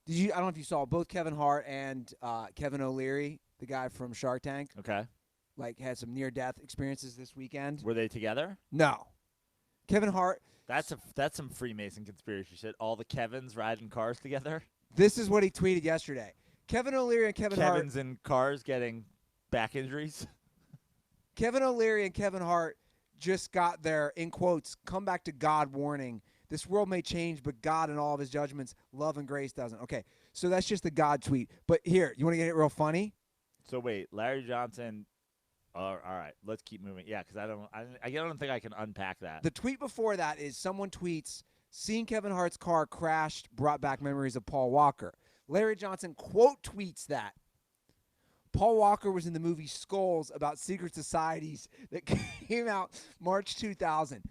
I don't know if you saw, both Kevin Hart and Kevin O'Leary, the guy from Shark Tank. Okay. Like, had some near-death experiences this weekend. Were they together? No. Kevin Hart. That's some Freemason conspiracy shit. All the Kevins riding cars together. This is what he tweeted yesterday. Kevin O'Leary and Kevin Hart. Kevin's in cars getting back injuries. Kevin O'Leary and Kevin Hart just got their, in quotes, come back to God warning This world may change, but God and all of his judgments, love and grace doesn't. Okay, so that's just the God tweet. But here, you want to get it real funny? So wait, Larry Johnson. All right, let's keep moving. Yeah, because I don't think I can unpack that. The tweet before that is someone tweets, seeing Kevin Hart's car crashed brought back memories of Paul Walker. Larry Johnson quote tweets that. Paul Walker was in the movie Skulls about secret societies that came out March 2000.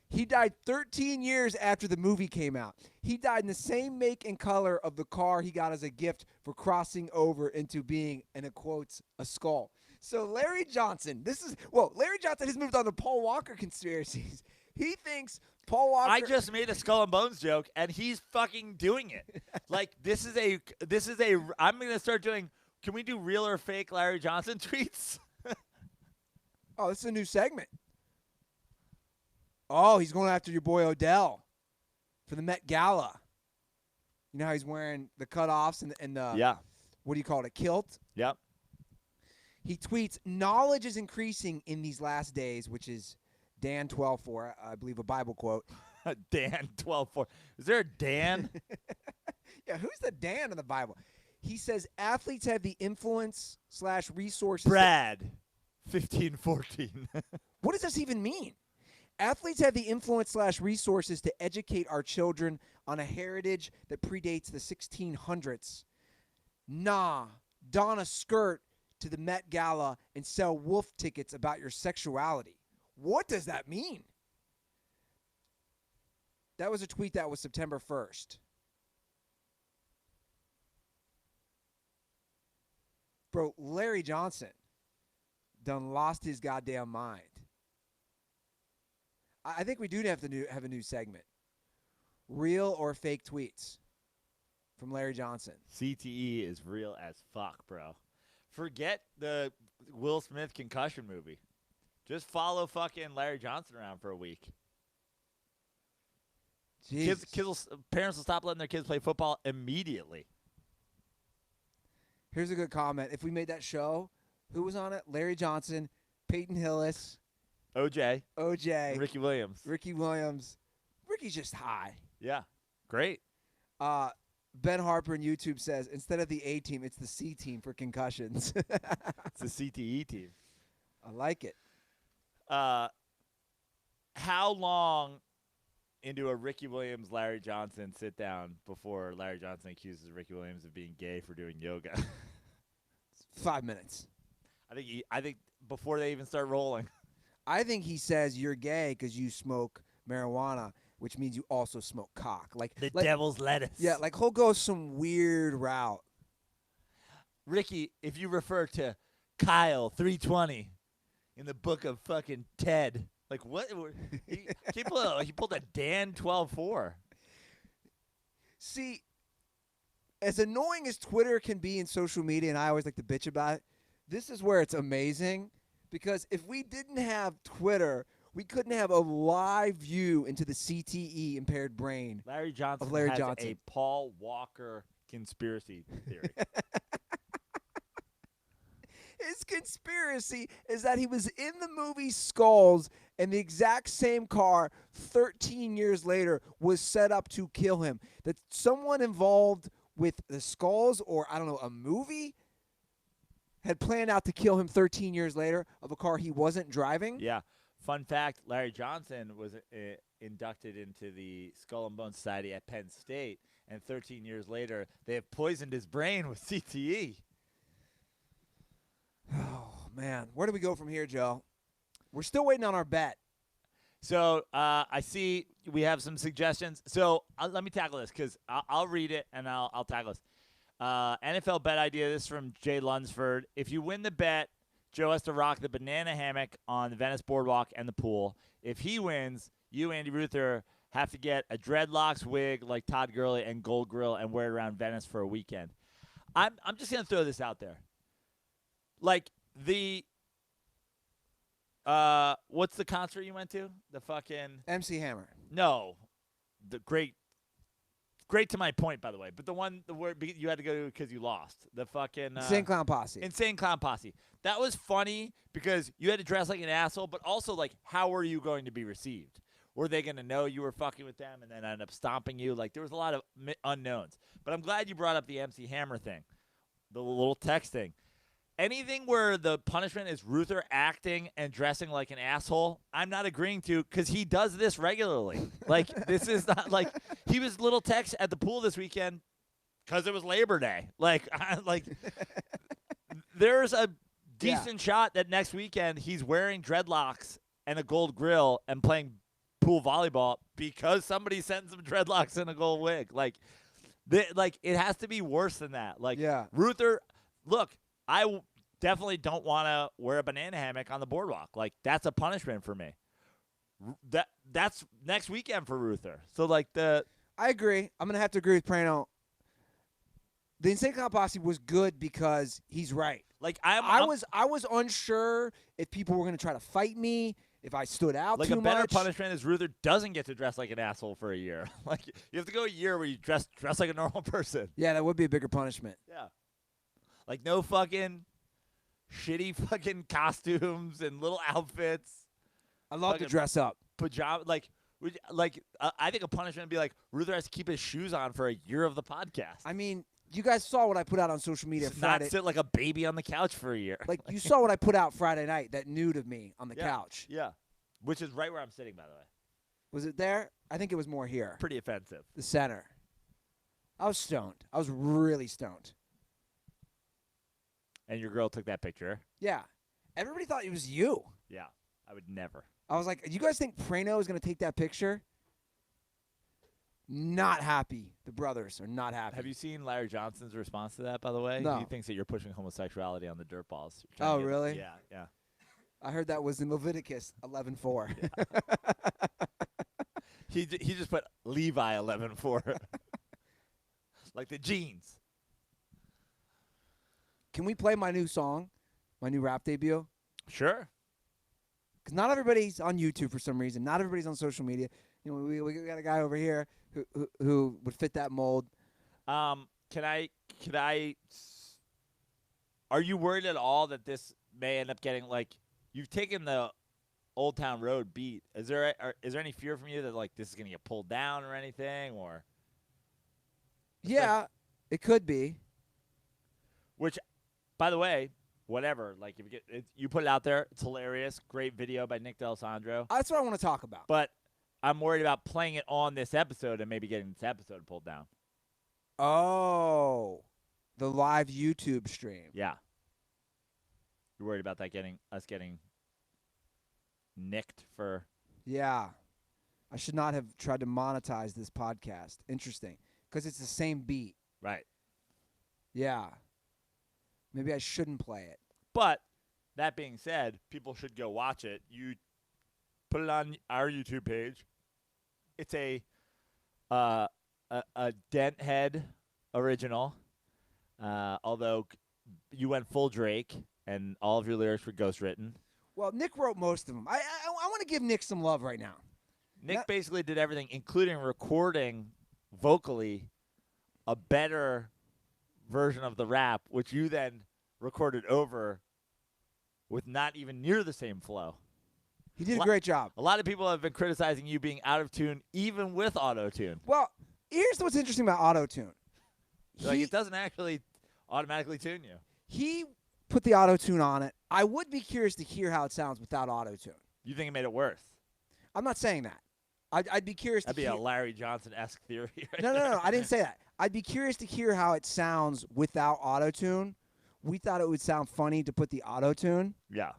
He died 13 years after the movie came out. He died in the same make and color of the car he got as a gift for crossing over into being, and it quotes, a skull. So Larry Johnson, Larry Johnson has moved on to Paul Walker conspiracies. He thinks Paul Walker. I just made a skull and bones joke, and he's fucking doing it. Like this is a. I'm gonna start doing. Can we do real or fake Larry Johnson tweets? Oh, this is a new segment. Oh, he's going after your boy Odell for the Met Gala. You know how he's wearing the cutoffs and the what do you call it, a kilt? Yep. He tweets, knowledge is increasing in these last days, which is Dan 12:4, I believe a Bible quote. Dan 12:4. Is there a Dan? Yeah, who's the Dan in the Bible? He says athletes have the influence / resources. Brad 1514. What does this even mean? Athletes have the influence / resources to educate our children on a heritage that predates the 1600s. Nah, don a skirt to the Met Gala and sell wolf tickets about your sexuality. What does that mean? That was a tweet that was September 1st. Bro, Larry Johnson done lost his goddamn mind. I think we do have to have a new segment. Real or fake tweets from Larry Johnson. CTE is real as fuck, bro. Forget the Will Smith concussion movie. Just follow fucking Larry Johnson around for a week. Parents will stop letting their kids play football immediately. Here's a good comment. If we made that show, who was on it? Larry Johnson, Peyton Hillis, OJ, Ricky Williams. Ricky's just high. Yeah, great. Ben Harper on YouTube says, instead of the A team, it's the C team for concussions. It's the CTE team. I like it. How long into a Ricky Williams, Larry Johnson sit down before Larry Johnson accuses Ricky Williams of being gay for doing yoga? 5 minutes. I think before they even start rolling. I think he says you're gay because you smoke marijuana, which means you also smoke cock. Like devil's lettuce. Yeah, like he'll go some weird route. Ricky, if you refer to Kyle 320 in the book of fucking Ted, like what? He pulled a Dan 12:4. See, as annoying as Twitter can be in social media, and I always like to bitch about it, this is where it's amazing. Because if we didn't have Twitter, we couldn't have a live view into the CTE impaired brain of Larry Johnson. A Paul Walker conspiracy theory. His conspiracy is that he was in the movie Skulls and the exact same car 13 years later was set up to kill him. That someone involved with the Skulls or, I don't know, a movie had planned out to kill him 13 years later of a car he wasn't driving. Yeah. Fun fact, Larry Johnson was inducted into the Skull and Bones Society at Penn State, and 13 years later, they have poisoned his brain with CTE. Oh, man. Where do we go from here, Joe? We're still waiting on our bet. So I see we have some suggestions. So let me tackle this because I'll read it, and I'll tackle this. NFL bet idea. This is from Jay Lunsford. If you win the bet, Joe has to rock the banana hammock on the Venice Boardwalk and the pool. If he wins, you, Andy Ruther, have to get a dreadlocks wig like Todd Gurley and gold grill and wear it around Venice for a weekend. I'm just going to throw this out there. Like the what's the concert you went to? The fucking MC Hammer. No. The great to my point, by the way. But the one where you had to go to because you lost. The fucking Insane Clown Posse. Insane Clown Posse. That was funny because you had to dress like an asshole, but also like how were you going to be received? Were they going to know you were fucking with them and then end up stomping you? Like, there was a lot of unknowns. But I'm glad you brought up the MC Hammer thing, the little text thing. Anything where the punishment is Ruther acting and dressing like an asshole, I'm not agreeing to because he does this regularly. Like, this is not like he was little Tex at the pool this weekend because it was Labor Day. Like, there's a decent shot that next weekend he's wearing dreadlocks and a gold grill and playing pool volleyball because somebody sends him dreadlocks and a gold wig. Like, it has to be worse than that. Like, Ruther, look. I definitely don't want to wear a banana hammock on the boardwalk. Like, that's a punishment for me. That's next weekend for Ruther. So, like, I agree. I'm going to have to agree with Prano. The Insane Clown Posse was good because he's right. Like, I was unsure if people were going to try to fight me, if I stood out like too much. Like, a better punishment is Ruther doesn't get to dress like an asshole for a year. Like, you have to go a year where you dress like a normal person. Yeah, that would be a bigger punishment. Yeah. Like, no fucking shitty fucking costumes and little outfits. I love to dress up. Pajama, I think a punishment would be like, Ruther has to keep his shoes on for a year of the podcast. I mean, you guys saw what I put out on social media Friday. Not sit like a baby on the couch for a year. Like, you saw what I put out Friday night, that nude of me on the couch. Yeah. Which is right where I'm sitting, by the way. Was it there? I think it was more here. Pretty offensive. The center. I was stoned. I was really stoned. And your girl took that picture? Yeah. Everybody thought it was you. Yeah. I would never. I was like, you guys think Prano is going to take that picture? Not happy. The brothers are not happy. Have you seen Larry Johnson's response to that, by the way? No. He thinks that you're pushing homosexuality on the DirtBalls. Oh, really? Yeah. I heard that was in Leviticus 11:4. Yeah. He just put Levi 11:4. Like the jeans. Can we play my new song, my new rap debut? Sure. Because not everybody's on YouTube for some reason. Not everybody's on social media. You know, we got a guy over here who would fit that mold. Can I? Are you worried at all that this may end up getting like you've taken the Old Town Road beat? Is there any fear from you that like this is gonna get pulled down or anything or? Yeah, it could be. Which, by the way, whatever. Like if you put it out there, it's hilarious. Great video by Nick D'Alessandro. That's what I want to talk about. But I'm worried about playing it on this episode and maybe getting this episode pulled down. Oh, the live YouTube stream. Yeah. You're worried about that getting nicked for? Yeah. I should not have tried to monetize this podcast. Interesting. Because it's the same beat. Right. Yeah. Maybe I shouldn't play it. But that being said, people should go watch it. You put it on our YouTube page. It's a Dent Head original. Although you went full Drake and all of your lyrics were ghostwritten. Well, Nick wrote most of them. I want to give Nick some love right now. Nick basically did everything, including recording vocally a better version of the rap, which you then recorded over with not even near the same flow. He did a great job. A lot of people have been criticizing you being out of tune, even with auto-tune. Well, here's what's interesting about auto-tune. Like, it doesn't actually automatically tune you. He put the auto-tune on it. I would be curious to hear how it sounds without auto-tune. You think it made it worse? I'm not saying that. I'd be curious That'd to hear. That'd be a Larry Johnson-esque theory. Right No. I didn't say that. I'd be curious to hear how it sounds without auto-tune. We thought it would sound funny to put the auto-tune. Yeah.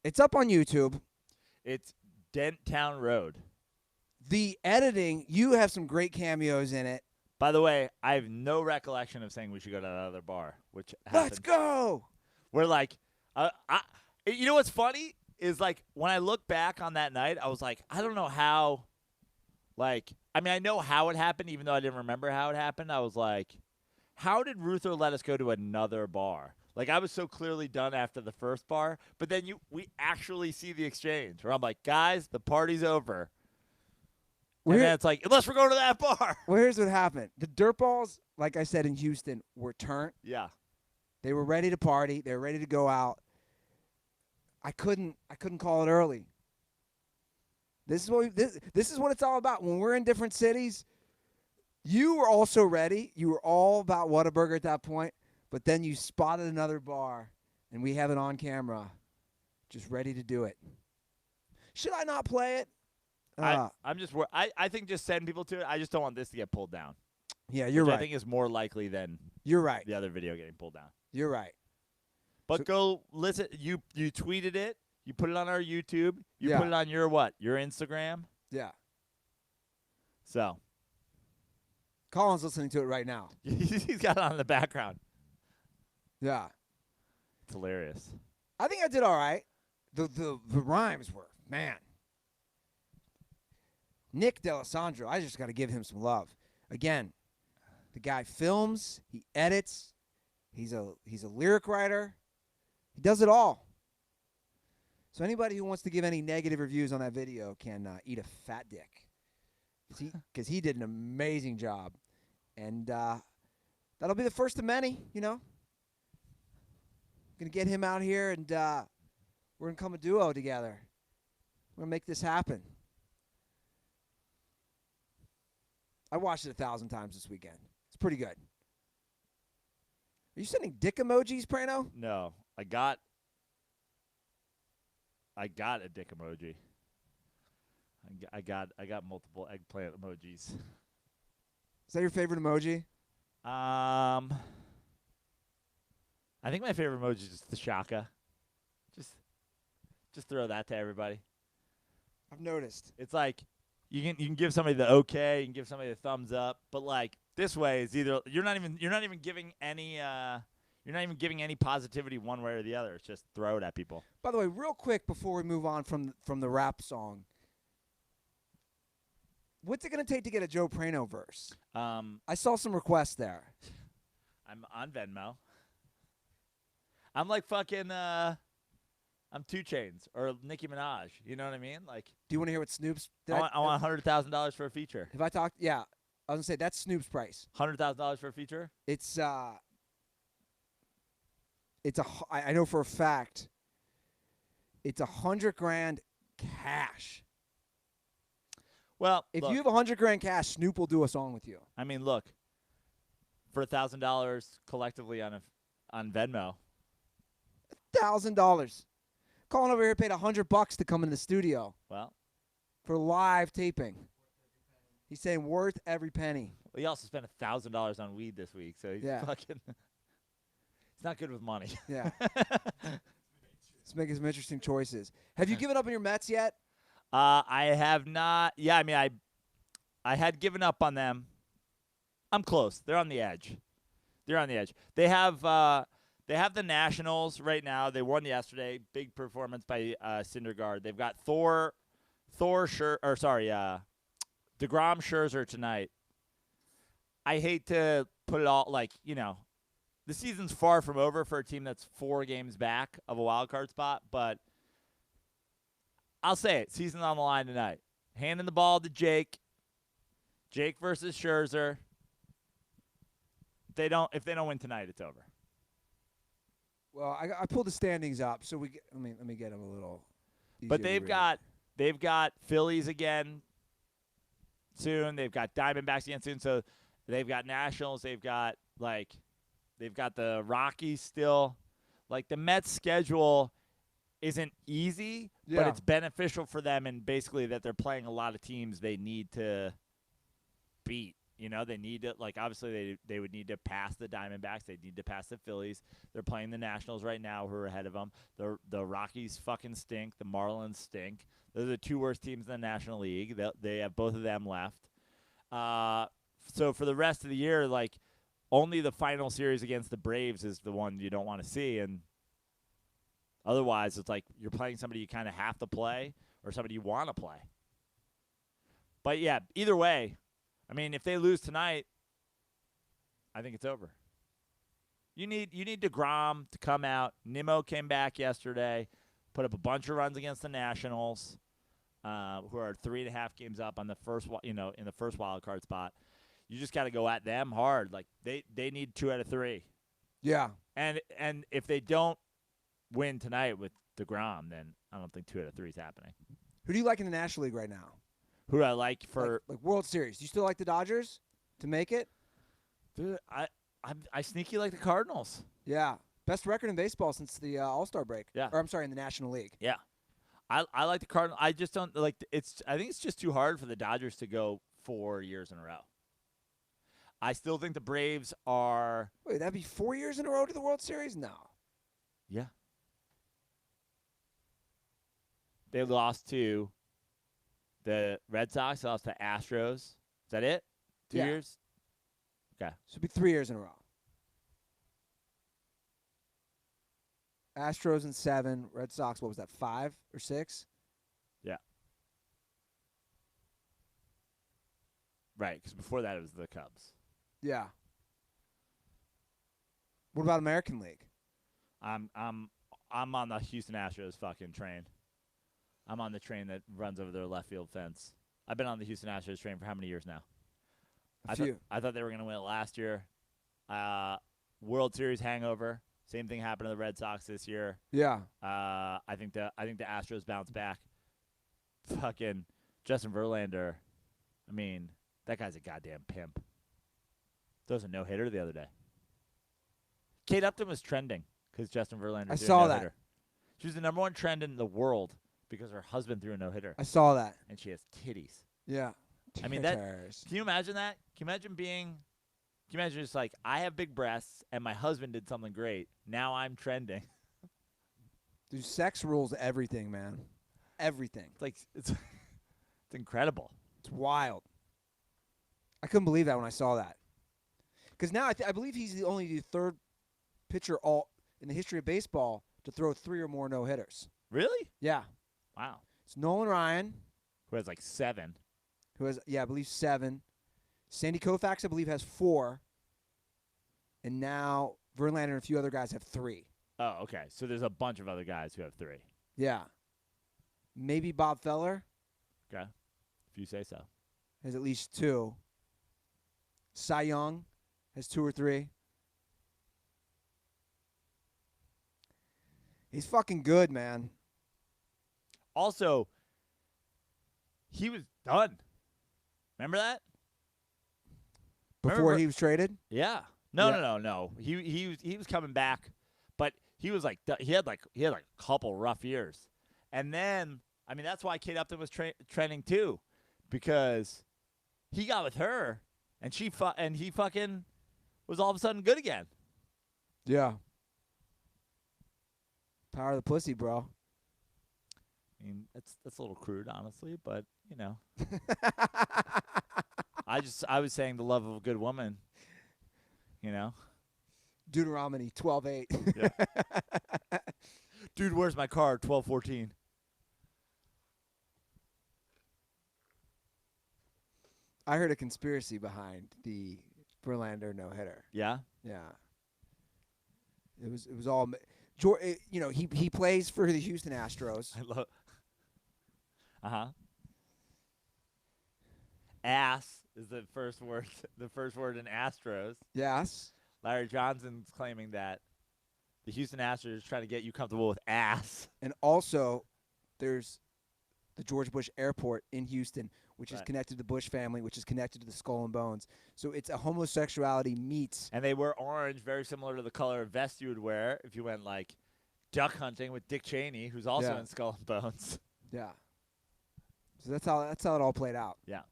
It's up on YouTube. It's Dent Town Road. The editing, you have some great cameos in it. By the way, I have no recollection of saying we should go to that other bar, which happened. Let's go! We're like, you know what's funny? Is like when I look back on that night, I was like, I don't know how, like, I mean, I know how it happened, even though I didn't remember how it happened. I was like, how did Ruther let us go to another bar? Like, I was so clearly done after the first bar, but then we actually see the exchange where I'm like, guys, the party's over. And then it's like, unless we're going to that bar. Well, here's what happened. The DirtBalls, like I said in Houston, were turned. Yeah. They were ready to party. They were ready to go out. I couldn't call it early. This is what this is what it's all about. When we're in different cities, you were also ready. You were all about Whataburger at that point, but then you spotted another bar, and we have it on camera, just ready to do it. Should I not play it? I'm just worried. I think just send people to it. I just don't want this to get pulled down. Yeah, you're which right. I think is more likely than you're right. the other video getting pulled down. You're right. But go listen. You tweeted it. You put it on our YouTube. You Yeah. put it on your what? Your Instagram. Yeah. So Colin's listening to it right now. he's got it on in the background. Yeah. It's hilarious. I think I did all right. The rhymes were, man. Nick D'Alessandro, I just got to give him some love. Again, the guy films, he edits, he's a lyric writer. He does it all. So anybody who wants to give any negative reviews on that video can eat a fat dick. Because he did an amazing job. And that'll be the first of many, you know. Going to get him out here, and we're going to come a duo together. We're going to make this happen. I watched it 1,000 times this weekend. It's pretty good. Are you sending dick emojis, Prano? No, I got a dick emoji. I got multiple eggplant emojis. Is that your favorite emoji? I think my favorite emoji is just the shaka. Just throw that to everybody. I've noticed. It's like you can give somebody the okay, you can give somebody the thumbs up, but like this way is either you're not even giving any positivity one way or the other. It's just throw it at people. By the way, real quick before we move on from the rap song, what's it going to take to get a Joe Prano verse? I saw some requests there. I'm on Venmo. I'm like fucking I'm 2 Chainz or Nicki Minaj. You know what I mean? Like, do you want to hear what Snoop's? I want $100,000 for a feature. If I talk, yeah, I was gonna say that's Snoop's price. $100,000 for a feature. I know for a fact. It's $100,000 cash. Well, if look, you have $100,000 cash, Snoop will do a song with you. I mean, look, for $1,000 collectively on Venmo. $1,000. Colin over here paid $100 to come in the studio. Well, for live taping. He's saying worth every penny. Well, he also spent $1,000 on weed this week, so he's fucking. He's not good with money. Yeah. Let's make some interesting choices. Have you given up on your Mets yet? I have not. Yeah, I mean, I had given up on them. I'm close. They're on the edge. They have the Nationals right now. They won yesterday. Big performance by Syndergaard. They've got DeGrom Scherzer tonight. I hate to put it all the season's far from over for a team that's 4 games back of a wild card spot, but I'll say it. Season's on the line tonight. Handing the ball to Jake. Jake versus Scherzer. If they don't win tonight, it's over. Well, I pulled the standings up, so let me get them a little. But they've got Phillies again soon. They've got Diamondbacks again soon. So they've got Nationals. They've got the Rockies still. Like the Mets' schedule isn't easy, but it's beneficial for them, and basically that they're playing a lot of teams they need to beat. You know, they need to, obviously they would need to pass the Diamondbacks. They need to pass the Phillies. They're playing the Nationals right now, who are ahead of them. The Rockies fucking stink. The Marlins stink. They're the 2 worst teams in the National League. They have both of them left. So for the rest of the year, only the final series against the Braves is the one you don't want to see. And otherwise, it's like you're playing somebody you kind of have to play or somebody you want to play. But, yeah, either way, I mean, if they lose tonight, I think it's over. You need DeGrom to come out. Nimmo came back yesterday, put up a bunch of runs against the Nationals, who are 3.5 games up on the first, in the first wild card spot. You just got to go at them hard. They need 2 out of 3. Yeah. And if they don't win tonight with DeGrom, then I don't think 2 out of 3 is happening. Who do you like in the National League right now? Who do I like for like World Series? Do you still like the Dodgers to make it? Dude, I sneaky like the Cardinals. Yeah. Best record in baseball since the All-Star break. Yeah. Or I'm sorry, in the National League. Yeah. I like the Cardinals. I just don't like I think it's just too hard for the Dodgers to go 4 years in a row. I still think the Braves are. Wait, that'd be 4 years in a row to the World Series? No. Yeah. They lost to the Red Sox. They lost to Astros. Is that it? 2 Yeah. years? Okay. So it'd be 3 years in a row. Astros in 7. Red Sox, what was that, 5 or 6? Yeah. Right, because before that it was the Cubs. Yeah. What about American League? I'm on the Houston Astros fucking train. I'm on the train that runs over their left field fence. I've been on the Houston Astros train for how many years now? A few. I thought they were going to win it last year. World Series hangover. Same thing happened to the Red Sox this year. Yeah. I think the Astros bounce back. Fucking Justin Verlander. I mean, that guy's a goddamn pimp. Throws a no-hitter the other day. Kate Upton was trending because Justin Verlander. I saw that. No-hitter. She was the number 1 trend in the world because her husband threw a no-hitter. I saw that. And she has titties. Yeah. I mean, can you imagine that? Can you imagine just like, I have big breasts and my husband did something great. Now I'm trending. Dude, sex rules everything, man. Everything. It's incredible. It's wild. I couldn't believe that when I saw that. Because now I believe he's the third pitcher all in the history of baseball to throw 3 or more no-hitters. Really? Yeah. Wow. It's Nolan Ryan. Who has like 7. Who has, I believe 7. Sandy Koufax, I believe, has 4. And now Verlander and a few other guys have 3. Oh, okay. So there's a bunch of other guys who have 3. Yeah. Maybe Bob Feller Okay. If you say so. has at least 2. Cy Young has 2 or 3. He's fucking good, man. Also, he was done. Remember that? Before he was traded? Yeah. No. He was coming back, but he was like he had a couple rough years, and then I mean that's why Kate Upton was trending too, because he got with her, and he fucking was all of a sudden good again. Yeah. Power of the pussy, bro. I mean that's a little crude, honestly, but you know. I was saying the love of a good woman, you know. Deuteronomy 12:8. Yeah. Dude, where's my card? 12:14. I heard a conspiracy behind the Verlander no-hitter. Yeah. Yeah. It was all, you know, he plays for the Houston Astros. I love. Ass is the first word. The first word in Astros. Yes. Larry Johnson's claiming that the Houston Astros are trying to get you comfortable with ass. And also, there's the George Bush Airport in Houston, which is connected to the Bush family, which is connected to the Skull and Bones. So it's a homosexuality meets. And they wear orange, very similar to the color of vest you would wear if you went like duck hunting with Dick Cheney, who's also in Skull and Bones. Yeah. So that's how it all played out. Yeah.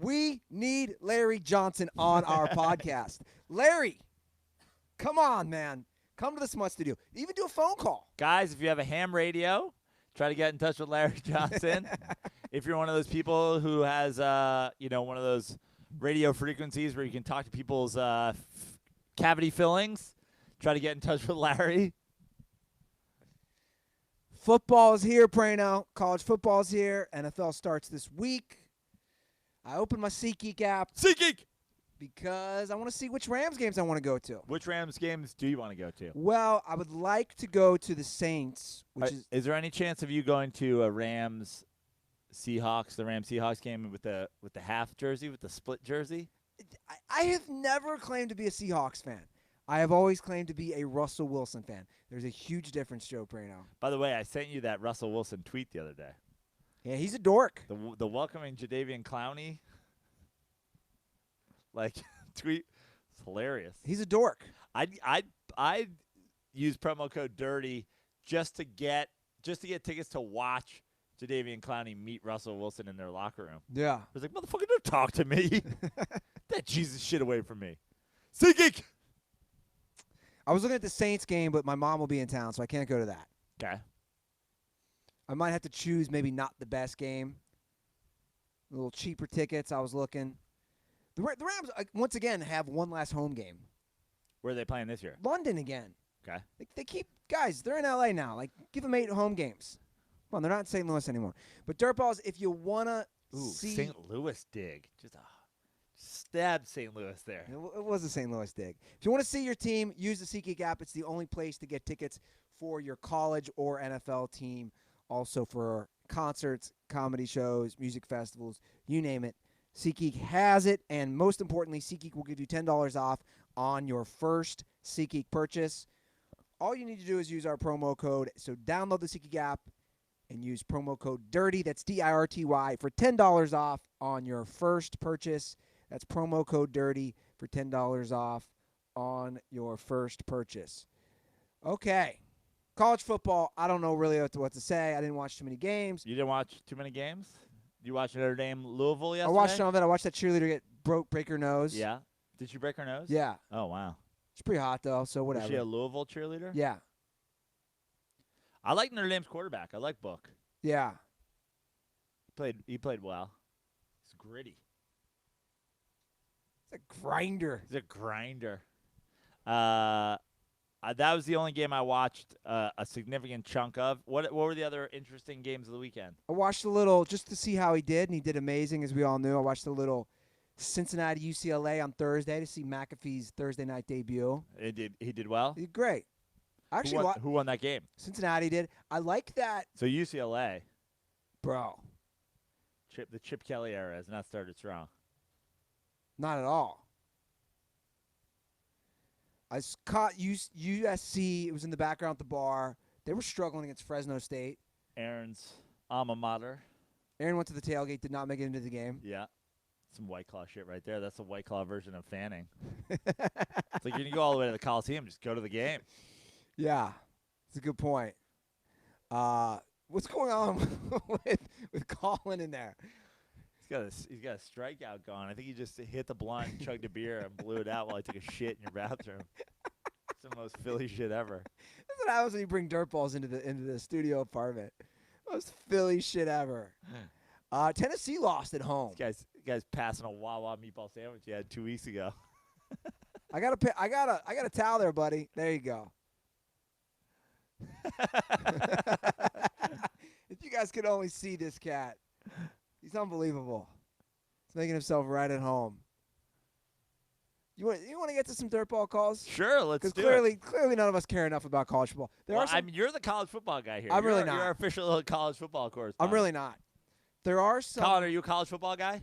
We need Larry Johnson on our podcast. Larry, come on, man. Come to the Smut Studio. Even do a phone call. Guys, if you have a ham radio, try to get in touch with Larry Johnson. If you're one of those people who has, one of those radio frequencies where you can talk to people's cavity fillings, try to get in touch with Larry. Football is here, Prano. College football is here. NFL starts this week. I opened my SeatGeek app. SeatGeek! Because I want to see which Rams games I want to go to. Which Rams games do you want to go to? Well, I would like to go to the Saints. Is there any chance of you going to a Rams Seahawks game with the half jersey, with the split jersey? I have never claimed to be a Seahawks fan. I have always claimed to be a Russell Wilson fan. There's a huge difference, Joe Prano. By the way, I sent you that Russell Wilson tweet the other day. Yeah, he's a dork. The welcoming Jadeveon Clowney tweet. It's hilarious. He's a dork. I'd use promo code DIRTY just to get tickets to watch Jadeveon Clowney meet Russell Wilson in their locker room. Yeah. I was like, motherfucker, don't talk to me. That Jesus shit away from me. SeatGeek. I was looking at the Saints game, but my mom will be in town, so I can't go to that. Okay. I might have to choose maybe not the best game. A little cheaper tickets. I was looking. The Rams, once again, have one last home game. Where are they playing this year? London again. Okay. They keep guys. They're in L.A. now. Like, give them 8 home games. Come on, they're not in St. Louis anymore. But DirtBalls, if you wanna see St. Louis dig, just stabbed St. Louis there. It was a St. Louis dig. If you want to see your team, use the SeatGeek app. It's the only place to get tickets for your college or NFL team. Also for concerts, comedy shows, music festivals, you name it. SeatGeek has it, and most importantly, SeatGeek will give you $10 off on your first SeatGeek purchase. All you need to do is use our promo code. So download the SeatGeek app and use promo code DIRTY, that's DIRTY, for $10 off on your first purchase. That's promo code DIRTY for $10 off on your first purchase. Okay. College football, I don't know really what to say. I didn't watch too many games. You didn't watch too many games? You watched Notre Dame Louisville yesterday? I watched some of it. I watched that cheerleader break her nose. Yeah. Did she break her nose? Yeah. Oh, wow. She's pretty hot, though, so whatever. Was she a Louisville cheerleader? Yeah. I like Notre Dame's quarterback. I like Book. Yeah. He played well. He's gritty. He's a grinder. He's a grinder. That was the only game I watched a significant chunk of. What were the other interesting games of the weekend? I watched a little just to see how he did, and he did amazing, as we all knew. I watched a little Cincinnati UCLA on Thursday to see McAfee's Thursday night debut. He did well? He did great. Actually, who won that game? Cincinnati did. I like that. So UCLA. Bro. The Chip Kelly era has not started strong. Not at all. I caught USC. It was in the background at the bar. They were struggling against Fresno State. Aaron's alma mater. Aaron went to the tailgate, did not make it into the game. Yeah. Some White Claw shit right there. That's the White Claw version of fanning. It's like you're going to go all the way to the Coliseum. Just go to the game. Yeah. It's a good point. What's going on with Colin in there? He's got a strikeout going. I think he just hit the blunt, chugged a beer, and blew it out while he took a shit in your bathroom. It's the most Philly shit ever. That's what happens when you bring dirtballs into the studio apartment. Most Philly shit ever. Tennessee lost at home. This guy's passing a Wawa meatball sandwich he had 2 weeks ago. I got a towel there, buddy. There you go. If you guys could only see this cat. He's unbelievable. He's making himself right at home. You want to get to some dirtball calls? Sure, let's do it. Because clearly none of us care enough about college football. You're the college football guy here. I'm really not. You're our official college football correspondent. I'm really not. There are some. Colin, are you a college football guy?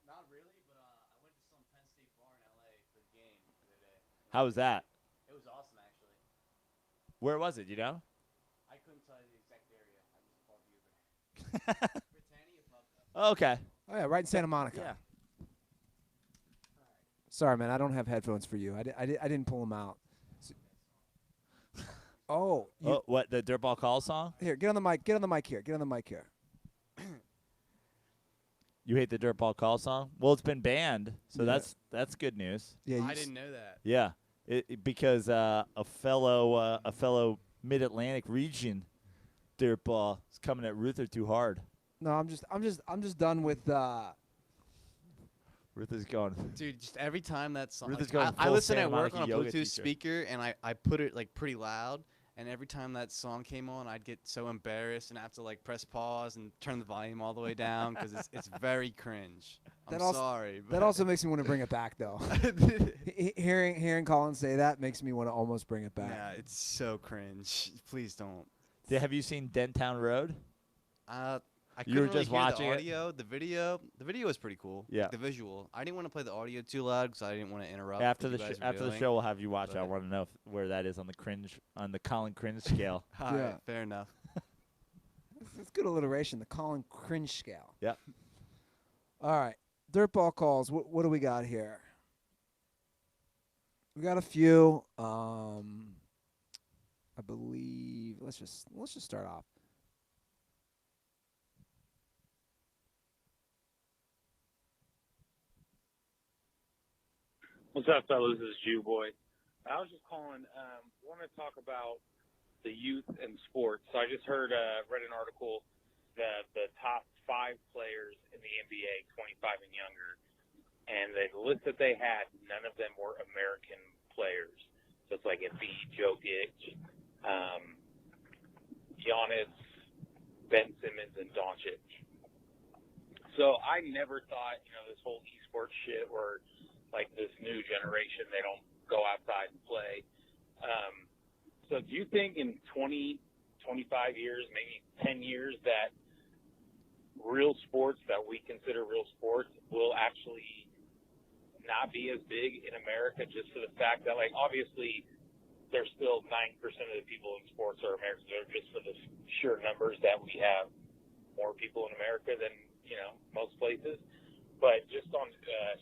Not really, but I went to some Penn State bar in L.A. for the game the other day. How was that? It was awesome, actually. Where was it, you know? I couldn't tell you the exact area. I just called you over there. Britannia Pub. Okay. Oh, yeah, right in Santa Monica. Yeah. Sorry, man. I don't have headphones for you. I didn't pull them out. What, the Dirtball Call song? Here, get on the mic. Get on the mic here. You hate the Dirtball Call song? Well, it's been banned, so Yeah. that's good news. Yeah, I didn't know that. Yeah, because a fellow Mid-Atlantic region Dirtball is coming at Ruther too hard. No, I'm just done with. Ruther's going. Dude, just every time that song. Ruther's Like, going I full listen Santa at work Monica on a yoga Bluetooth teacher. speaker, and I put it like pretty loud. And every time that song came on, I'd get so embarrassed and have to like press pause and turn the volume all the way down because it's very cringe. I'm sorry. That also makes me want to bring it back, though. Hearing Colin say that makes me want to almost bring it back. Yeah, it's so cringe. Please don't. Have you seen Dentown Road? I I You were couldn't really just hear watching the it? audio. The video was pretty cool. Yeah. Like the visual. I didn't want to play the audio too loud because I didn't want to interrupt. After what the you guys were after the doing. show, we'll have you watch it. I but- want to know where that is on the Colin cringe scale. All Yeah. right, fair enough. That's good alliteration. The Colin cringe scale. Yep. All right. Dirtball calls. What do we got here? We got a few. I believe. Let's just start off. What's up, fellas? This is Jew Boy. I was just calling. Want to talk about the youth and sports. So I just read an article that the top 5 players in the NBA, 25 and younger, and the list that they had, none of them were American players. So it's like Embiid, Jokic, Giannis, Ben Simmons, and Doncic. So I never thought, this whole esports shit where like this new generation, they don't go outside and play. So do you think in 20, 25 years, maybe 10 years, that real sports that we consider real sports will actually not be as big in America, just for the fact that, like, obviously there's still 9% of the people in sports are Americans, just for the sheer numbers that we have more people in America than, most places. But just on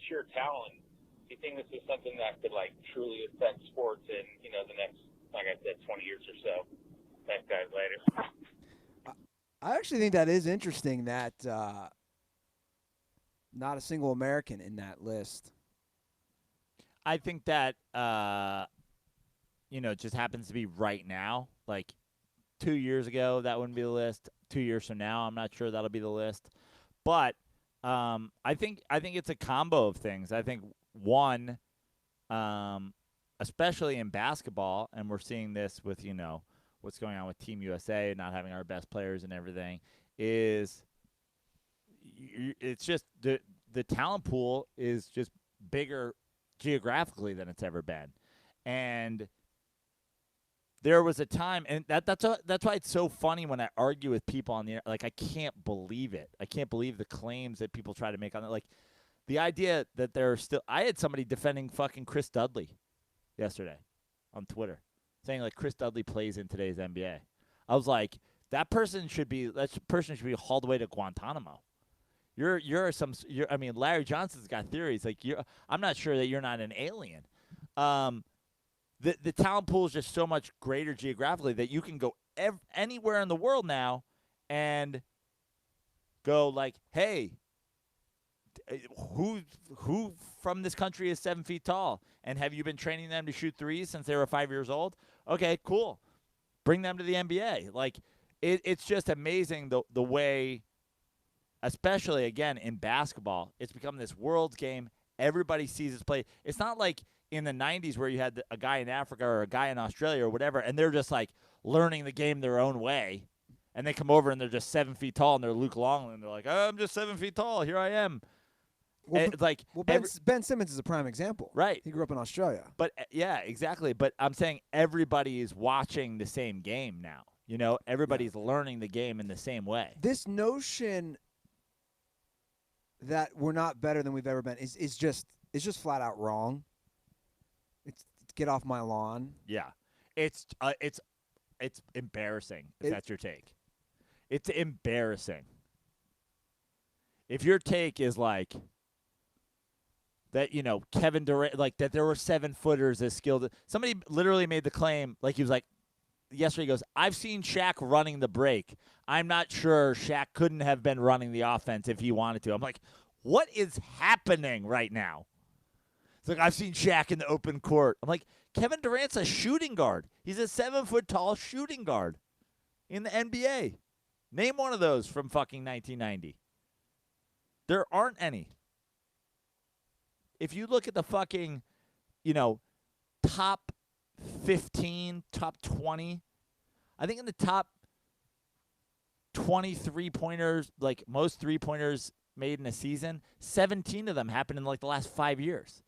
sheer talent, do you think this is something that could, like, truly affect sports in, the next, like I said, 20 years or so? Thanks, guys. Later. I actually think that is interesting that not a single American in that list. I think that it just happens to be right now. Like 2 years ago, that wouldn't be the list. 2 years from now, I'm not sure that'll be the list. But I think it's a combo of things. I think one, especially in basketball, and we're seeing this with what's going on with Team USA not having our best players and everything, is it's just the talent pool is just bigger geographically than it's ever been. And there was a time, and that's why it's so funny when I argue with people on the, like, I can't believe it. I can't believe the claims that people try to make on it. Like, the idea that there are still, I had somebody defending fucking Chris Dudley yesterday on Twitter, saying like Chris Dudley plays in today's NBA. I was like, that person should be hauled away to Guantanamo. Larry Johnson's got theories. Like, I'm not sure that you're not an alien. The talent pool is just so much greater geographically that you can go anywhere in the world now and go like, hey, who from this country is 7 feet tall? And have you been training them to shoot threes since they were 5 years old? Okay, cool. Bring them to the NBA. Like, it's just amazing the way, especially, again, in basketball, it's become this world's game. Everybody sees this play. It's not like in the 90s where you had a guy in Africa or a guy in Australia or whatever, and they're just, like, learning the game their own way. And they come over and they're just 7 feet tall, and they're Luke Longley, and they're like, oh, I'm just 7 feet tall. Here I am. Well, it's like Ben Simmons is a prime example. Right. He grew up in Australia. But, yeah, exactly. But I'm saying everybody is watching the same game now. Everybody's learning the game in the same way. This notion that we're not better than we've ever been is just flat out wrong. It's get off my lawn. Yeah. It's embarrassing if that's your take. It's embarrassing. If your take is like that, Kevin Durant, like that there were 7-footers as skilled. Somebody literally made the claim, like he was like, yesterday he goes, I've seen Shaq running the break. I'm not sure Shaq couldn't have been running the offense if he wanted to. I'm like, what is happening right now? It's like, I've seen Shaq in the open court. I'm like, Kevin Durant's a shooting guard. He's a 7-foot-tall shooting guard in the NBA. Name one of those from fucking 1990. There aren't any. If you look at the fucking, top 15, top 20, I think in the top 20 3-pointers, like most 3-pointers made in a season, 17 of them happened in like the last 5 years.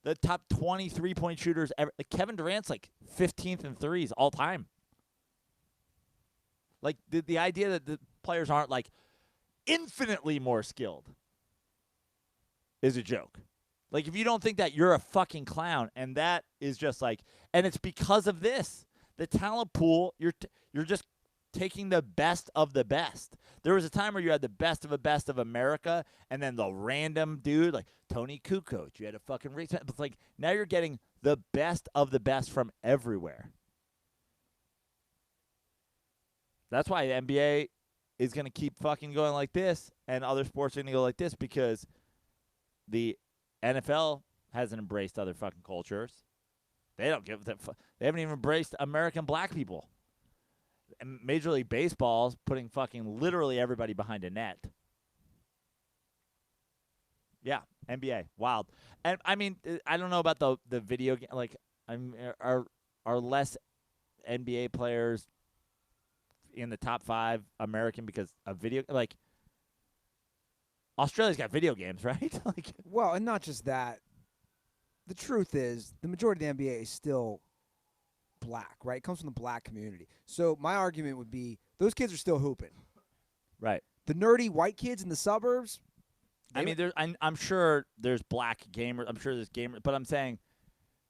The top 20 3-point shooters ever. Like Kevin Durant's like 15th in threes all time. Like the idea that the players aren't like, infinitely more skilled is a joke. Like, if you don't think that, you're a fucking clown. And that is just like, and it's because of this. The talent pool, you're just taking the best of the best. There was a time where you had the best of America, and then the random dude like Tony Kukoc. You had a fucking race. It's like now you're getting the best of the best from everywhere. That's why the NBA is going to keep fucking going like this, and other sports are going to go like this, because the NFL hasn't embraced other fucking cultures. They don't give them. They haven't even embraced American black people. And Major League Baseball's putting fucking literally everybody behind a net. Yeah, NBA, wild. And I mean, I don't know about the video game. Like, are less NBA players in the top 5 American because of video? Like, Australia's got video games, right? Like, well, and not just that. The truth is, the majority of the NBA is still black, right? It comes from the black community. So my argument would be those kids are still hooping. Right. The nerdy white kids in the suburbs. I mean, I'm sure there's black gamers. I'm sure there's gamers, but I'm saying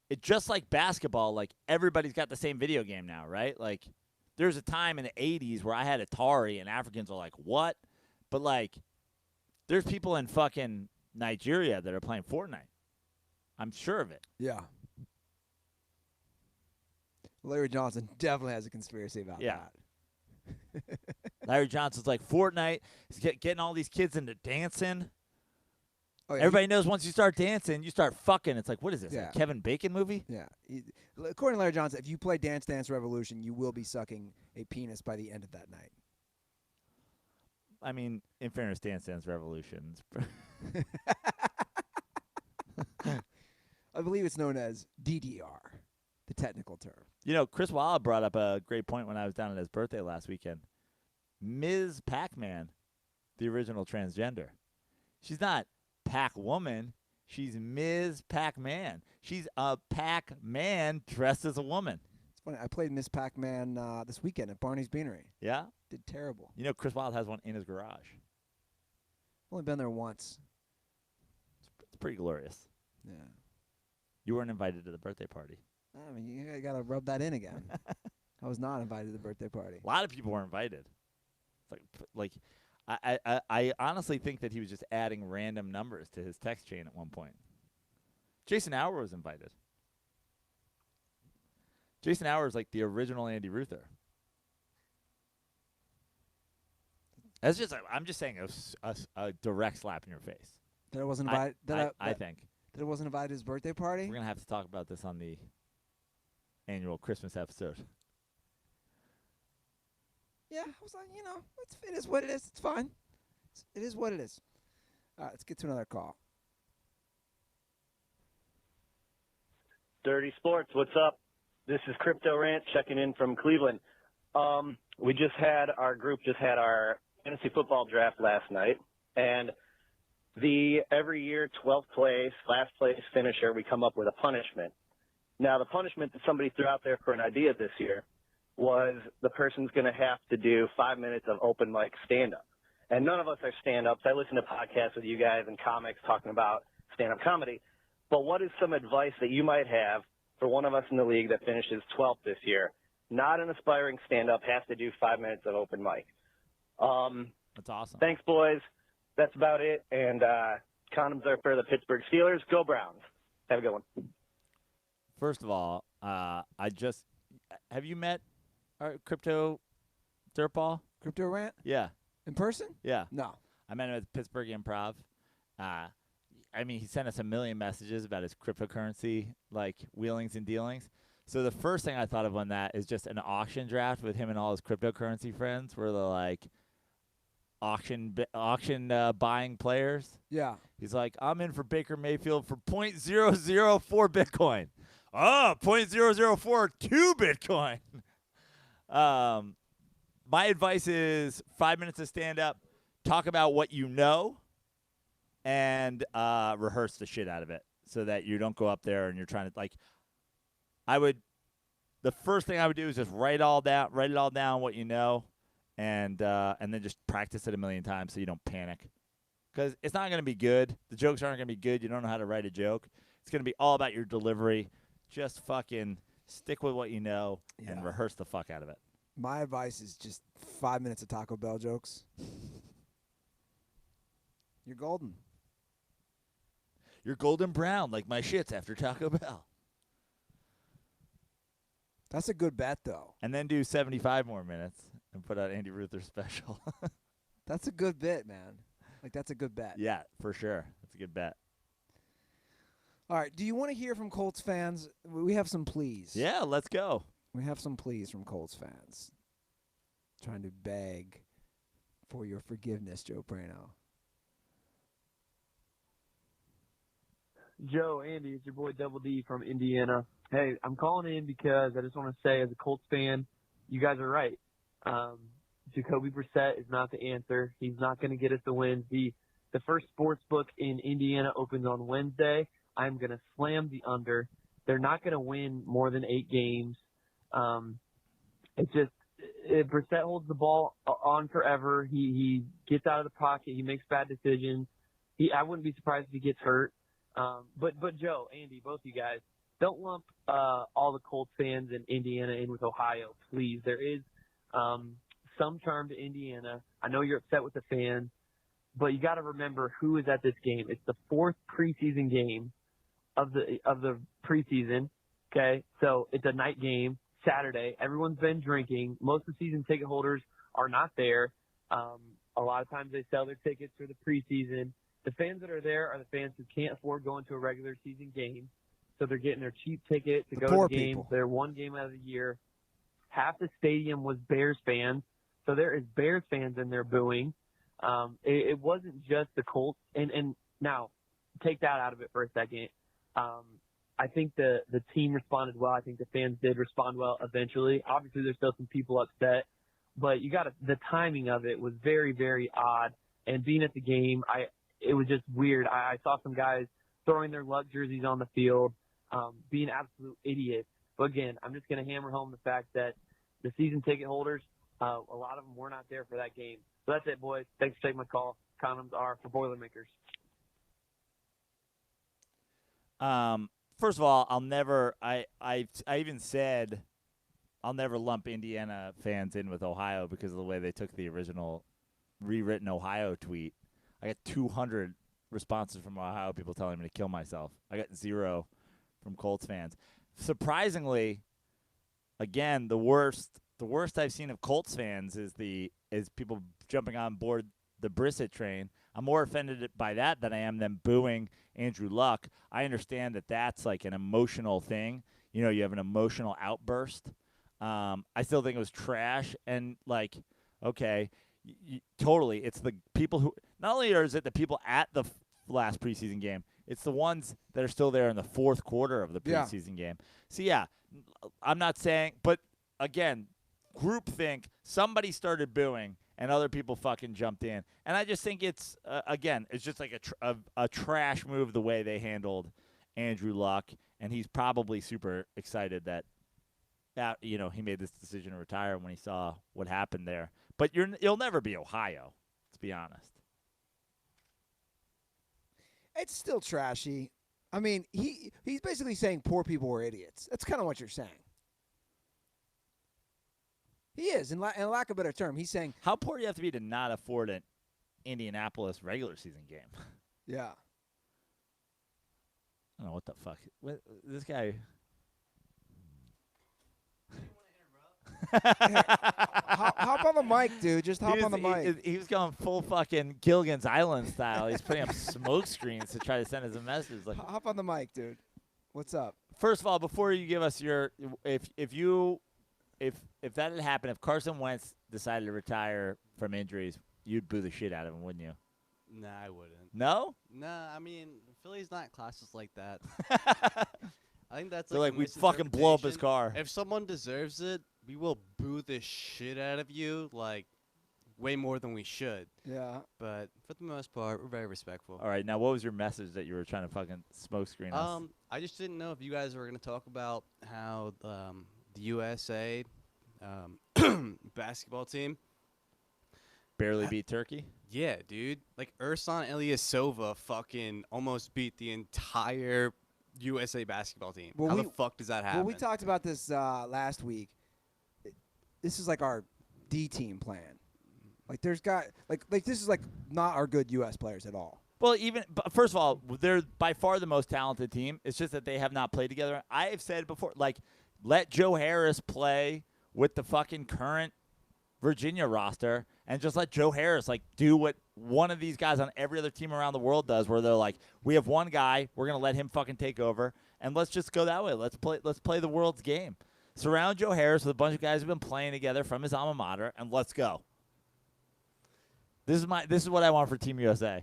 it just like basketball. Like, everybody's got the same video game now, right? Like, there's a time in the '80s where I had Atari, and Africans are like, "What?" But like, there's people in fucking Nigeria that are playing Fortnite. I'm sure of it. Yeah. Larry Johnson definitely has a conspiracy about that. Larry Johnson's like, Fortnite is getting all these kids into dancing. Oh, yeah, everybody knows once you start dancing, you start fucking. It's like, what is this, Yeah. a Kevin Bacon movie? Yeah. According to Larry Johnson, if you play Dance Dance Revolution, you will be sucking a penis by the end of that night. I mean, in fairness, Dance Dance Revolution. I believe it's known as DDR, the technical term. You know, Chris Walla brought up a great point when I was down at his birthday last weekend. Ms. Pac-Man, the original transgender. She's not Pac-Woman. She's Ms. Pac-Man. She's a Pac-Man dressed as a woman. It's funny. I played Miss Pac-Man this weekend at Barney's Beanery. Yeah? Did terrible. You know, Chris Wilde has one in his garage. Only been there once. It's pretty glorious. Yeah. You weren't invited to the birthday party. I mean, you got to rub that in again. I was not invited to the birthday party. A lot of people were invited. It's like I honestly think that he was just adding random numbers to his text chain at one point. Jason Auer was invited. Jason Auer is like the original Andy Ruther. That's just I'm just saying a direct slap in your face. That I wasn't invited. I think that I wasn't invited to his birthday party. We're gonna have to talk about this on the annual Christmas episode. Yeah, I was like, it is what it is. It's fine. It is what it is. All right, let's get to another call. Dirty Sports, what's up? This is Crypto Rant checking in from Cleveland. Our group just had our fantasy football draft last night, and every year 12th place, last place finisher, we come up with a punishment. Now, the punishment that somebody threw out there for an idea this year was the person's going to have to do 5 minutes of open mic stand-up. And none of us are stand-ups. I listen to podcasts with you guys and comics talking about stand-up comedy. But what is some advice that you might have for one of us in the league that finishes 12th this year? Not an aspiring stand-up, has to do 5 minutes of open mic. That's awesome. Thanks, boys. That's about it. And condoms are for the Pittsburgh Steelers. Go Browns. Have a good one. First of all, have you met our Crypto DirtBall? Crypto Rant? Yeah. In person? Yeah. No. I met him at Pittsburgh Improv. He sent us a million messages about his cryptocurrency, like, wheelings and dealings. So the first thing I thought of on that is just an auction draft with him and all his cryptocurrency friends where they're, like, auction buying players. Yeah. He's like, I'm in for Baker Mayfield for 0.004 Bitcoin. Oh, 0.0042 Bitcoin. My advice is 5 minutes of stand-up, talk about what you know, and rehearse the shit out of it so that you don't go up there and you're trying to, like, the first thing I would do is just write it all down what you know, and then just practice it a million times so you don't panic. Because it's not going to be good. The jokes aren't going to be good. You don't know how to write a joke. It's going to be all about your delivery. Just fucking stick with what you know and rehearse the fuck out of it. My advice is just 5 minutes of Taco Bell jokes. You're golden. You're golden brown like my shits after Taco Bell. That's a good bet, though. And then do 75 more minutes and put out Andy Ruther's special. That's a good bit, man. Like, that's a good bet. Yeah, for sure. That's a good bet. All right. Do you want to hear from Colts fans? We have some pleas. Yeah, let's go. We have some pleas from Colts fans. Trying to beg for your forgiveness, Joe Prano. Joe, Andy, it's your boy Double D from Indiana. Hey, I'm calling in because I just want to say, as a Colts fan, you guys are right. Jacoby Brissett is not the answer. He's not going to get us the wins. The first sports book in Indiana opens on Wednesday. I'm going to slam the under. They're not going to win more than 8 games. It's just, if Brissett holds the ball on forever, he gets out of the pocket, he makes bad decisions. I wouldn't be surprised if he gets hurt. But Joe, Andy, both of you guys, don't lump all the Colts fans in Indiana in with Ohio, please. There is some charm to Indiana. I know you're upset with the fans, but you got to remember who is at this game. It's the 4th preseason game of the preseason. Okay, so it's a night game, Saturday. Everyone's been drinking. Most of the season ticket holders are not there. A lot of times they sell their tickets for the preseason. The fans that are there are the fans who can't afford going to a regular season game, so they're getting their cheap ticket to go to the game. They're one game out of the year. Half the stadium was Bears fans, so there is Bears fans in there booing. It wasn't just the Colts. And now, take that out of it for a second. I think the team responded well. I think the fans did respond well eventually. Obviously, there's still some people upset, but the timing of it was very, very odd. And being at the game, it was just weird. I saw some guys throwing their luck jerseys on the field, being absolute idiots. But again, I'm just going to hammer home the fact that the season ticket holders, a lot of them were not there for that game. So that's it, boys. Thanks for taking my call. Condoms are for Boilermakers. First of all, I'll never. I even said I'll never lump Indiana fans in with Ohio because of the way they took the original rewritten Ohio tweet. I got 200 responses from Ohio people telling me to kill myself. I got 0 from Colts fans. Surprisingly, again, the worst I've seen of Colts fans is people jumping on board the Brissett train. I'm more offended by that than I am them booing Andrew Luck. I understand that that's like an emotional thing. You know, you have an emotional outburst. I still think it was trash. And, like, okay, totally. It's the people who – not only is it the people at the last preseason game, it's the ones that are still there in the 4th quarter of the preseason game. So, yeah, I'm not saying – but, again, groupthink, somebody started booing – and other people fucking jumped in. And I just think it's, again, it's just like a trash move the way they handled Andrew Luck. And he's probably super excited that he made this decision to retire when he saw what happened there. But you'll never be Ohio, let's be honest. It's still trashy. I mean, he's basically saying poor people are idiots. That's kind of what you're saying. He is, in lack of a better term. He's saying, how poor do you have to be to not afford an Indianapolis regular season game? Yeah. I don't know what the fuck. This guy. Hop on the mic, dude. Just hop on the mic. He was going full fucking Gilligan's Island style. He's putting up smoke screens to try to send us a message. Like, hop on the mic, dude. What's up? First of all, before you give us your, if that had happened, if Carson Wentz decided to retire from injuries, you'd boo the shit out of him, wouldn't you? Nah, I wouldn't. No? Nah, I mean, Philly's not classes like that. I think that's like we'd fucking blow up his car. If someone deserves it, we will boo the shit out of you, like, way more than we should. Yeah. But for the most part, we're very respectful. All right, now what was your message that you were trying to fucking smoke screen us? I just didn't know if you guys were going to talk about how the USA basketball team barely beat Turkey. Yeah, dude. Like Ersan Ilyasova fucking almost beat the entire USA basketball team. Well, How the fuck does that happen? Well, we talked about this last week. This is like our D team plan. Like there's like this is like not our good U.S. players at all. Well, but first of all, they're by far the most talented team. It's just that they have not played together. I have said before, like, let Joe Harris play with the fucking current Virginia roster and just let Joe Harris, like, do what one of these guys on every other team around the world does, where they're like, we have one guy, we're going to let him fucking take over, and let's just go that way. Let's play the world's game. Surround Joe Harris with a bunch of guys who've been playing together from his alma mater, and let's go. This is what I want for Team USA.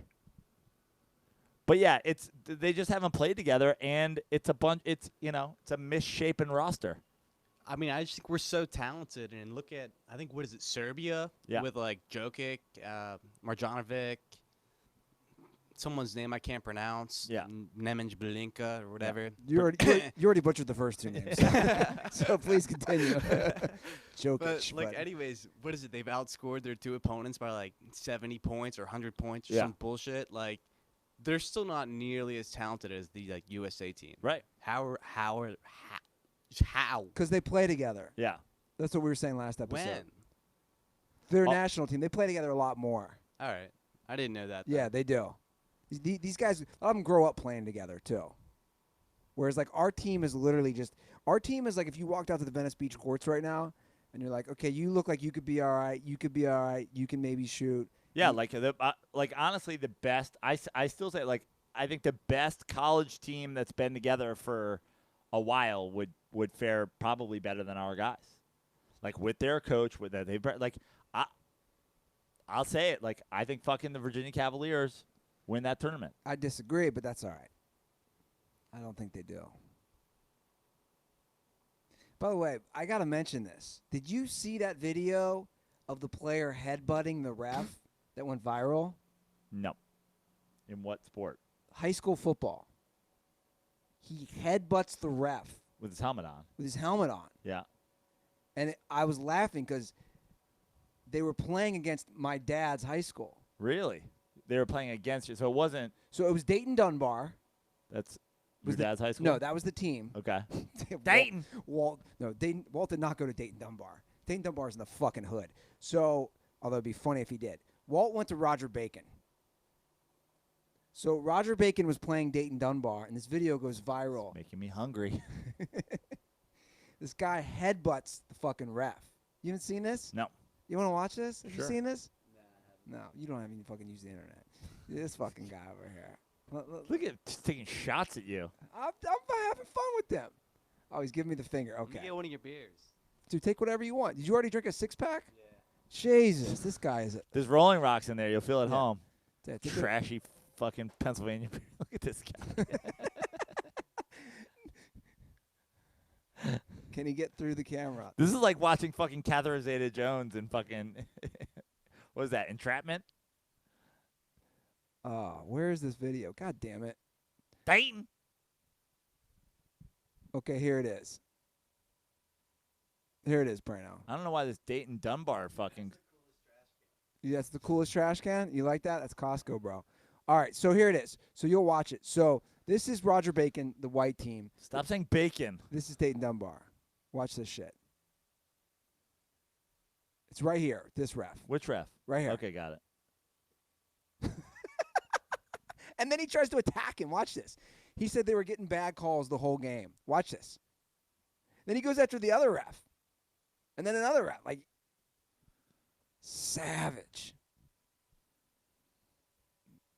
But yeah, they just haven't played together, and it's a misshapen roster. I mean, I just think we're so talented, and look at, I think, what is it, Serbia? Yeah. With, like, Jokic, Marjanovic, someone's name I can't pronounce. Yeah. Nemanja Bjelica or whatever. You already butchered the first two names. So please continue. Jokic. But, anyways, what is it? They've outscored their two opponents by, like, 70 points or 100 points or some bullshit. Like, they're still not nearly as talented as the, like, USA team. Right. How? Because they play together. Yeah. That's what we were saying last episode. When? Their national team, they play together a lot more. All right. I didn't know that. Though. Yeah, they do. These guys, a lot of them grow up playing together, too. Whereas, like, our team is literally just – our team is like if you walked out to the Venice Beach courts right now and you're like, okay, you look like you could be all right. You could be all right. You can maybe shoot. Yeah, like honestly, the best – I still say, like, I think the best college team that's been together for a while would fare probably better than our guys. Like, with their coach, with that they've – like, I'll say it. Like, I think fucking the Virginia Cavaliers win that tournament. I disagree, but that's all right. I don't think they do. By the way, I got to mention this. Did you see that video of the player headbutting the ref that went viral? No. In what sport? High school football. He headbutts the ref. With his helmet on. With his helmet on. Yeah. And I was laughing because they were playing against my dad's high school. Really? They were playing against you, so it wasn't. So it was Dayton Dunbar. That's your dad's high school? No, that was the team. Okay. Dayton. Walt did not go to Dayton Dunbar. Dayton Dunbar's in the fucking hood. So, although it'd be funny if he did. Walt went to Roger Bacon. So Roger Bacon was playing Dayton Dunbar, and this video goes viral. Making me hungry. This guy headbutts the fucking ref. You haven't seen this? No. You want to watch this? Have Sure. you seen this? No, you don't have any fucking use the internet. This fucking guy over here. Look at him just taking shots at you. I'm having fun with them. Oh, he's giving me the finger. Okay. You get one of your beers. Dude, take whatever you want. Did you already drink a six-pack? Yeah. Jesus, this guy is There's Rolling Rocks in there. You'll feel at home. a Trashy fucking Pennsylvania beer. Look at this guy. Can he get through the camera? This is like watching fucking Catherine Zeta-Jones and fucking what is that? Entrapment? Where is this video? God damn it. Dayton. Okay, here it is. Here it is, Brano. I don't know why this Dayton Dunbar fucking. That's the coolest trash can? You like that? That's Costco, bro. All right, so here it is. So you'll watch it. So this is Roger Bacon, the white team. Stop saying bacon. This is Dayton Dunbar. Watch this shit. It's right here, this ref. Which ref? Right here. Okay, got it. And then he tries to attack him. Watch this. He said they were getting bad calls the whole game. Watch this. Then he goes after the other ref. And then another ref. Like, savage.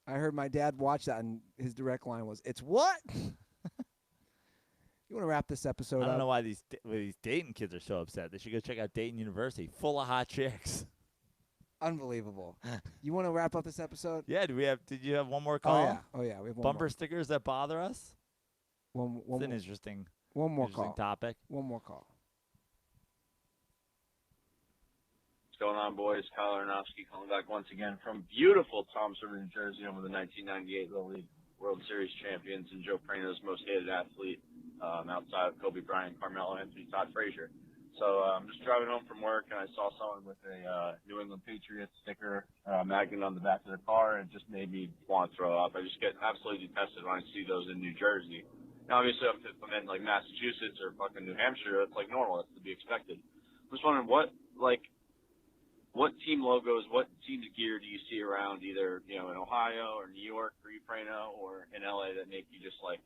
I heard my dad watch that, and his direct line was, "It's what?" You want to wrap this episode up? I don't know why these Dayton kids are so upset. They should go check out Dayton University, full of hot chicks. Unbelievable. You want to wrap up this episode? Yeah. Did you have one more call? Oh yeah. We have one Bumper more. stickers that bother us. One It's an more. interesting One more call. topic. One more call. What's going on, boys? Kyle Aronofsky calling back once again from beautiful Toms River, New Jersey, home of the 1998 Little League World Series champions and Joe Prano's most hated athlete outside of Kobe Bryant, Carmelo Anthony, Todd Frazier. So I'm just driving home from work, and I saw someone with a New England Patriots sticker magnet on the back of their car, and it just made me want to throw up. I just get absolutely detested when I see those in New Jersey. Now, obviously, if I'm in, like, Massachusetts or fucking New Hampshire, that's, like, normal. That's to be expected. I'm just wondering what team logos, what team's gear do you see around either, in Ohio or New York, where you pray now, or in LA that make you just, like,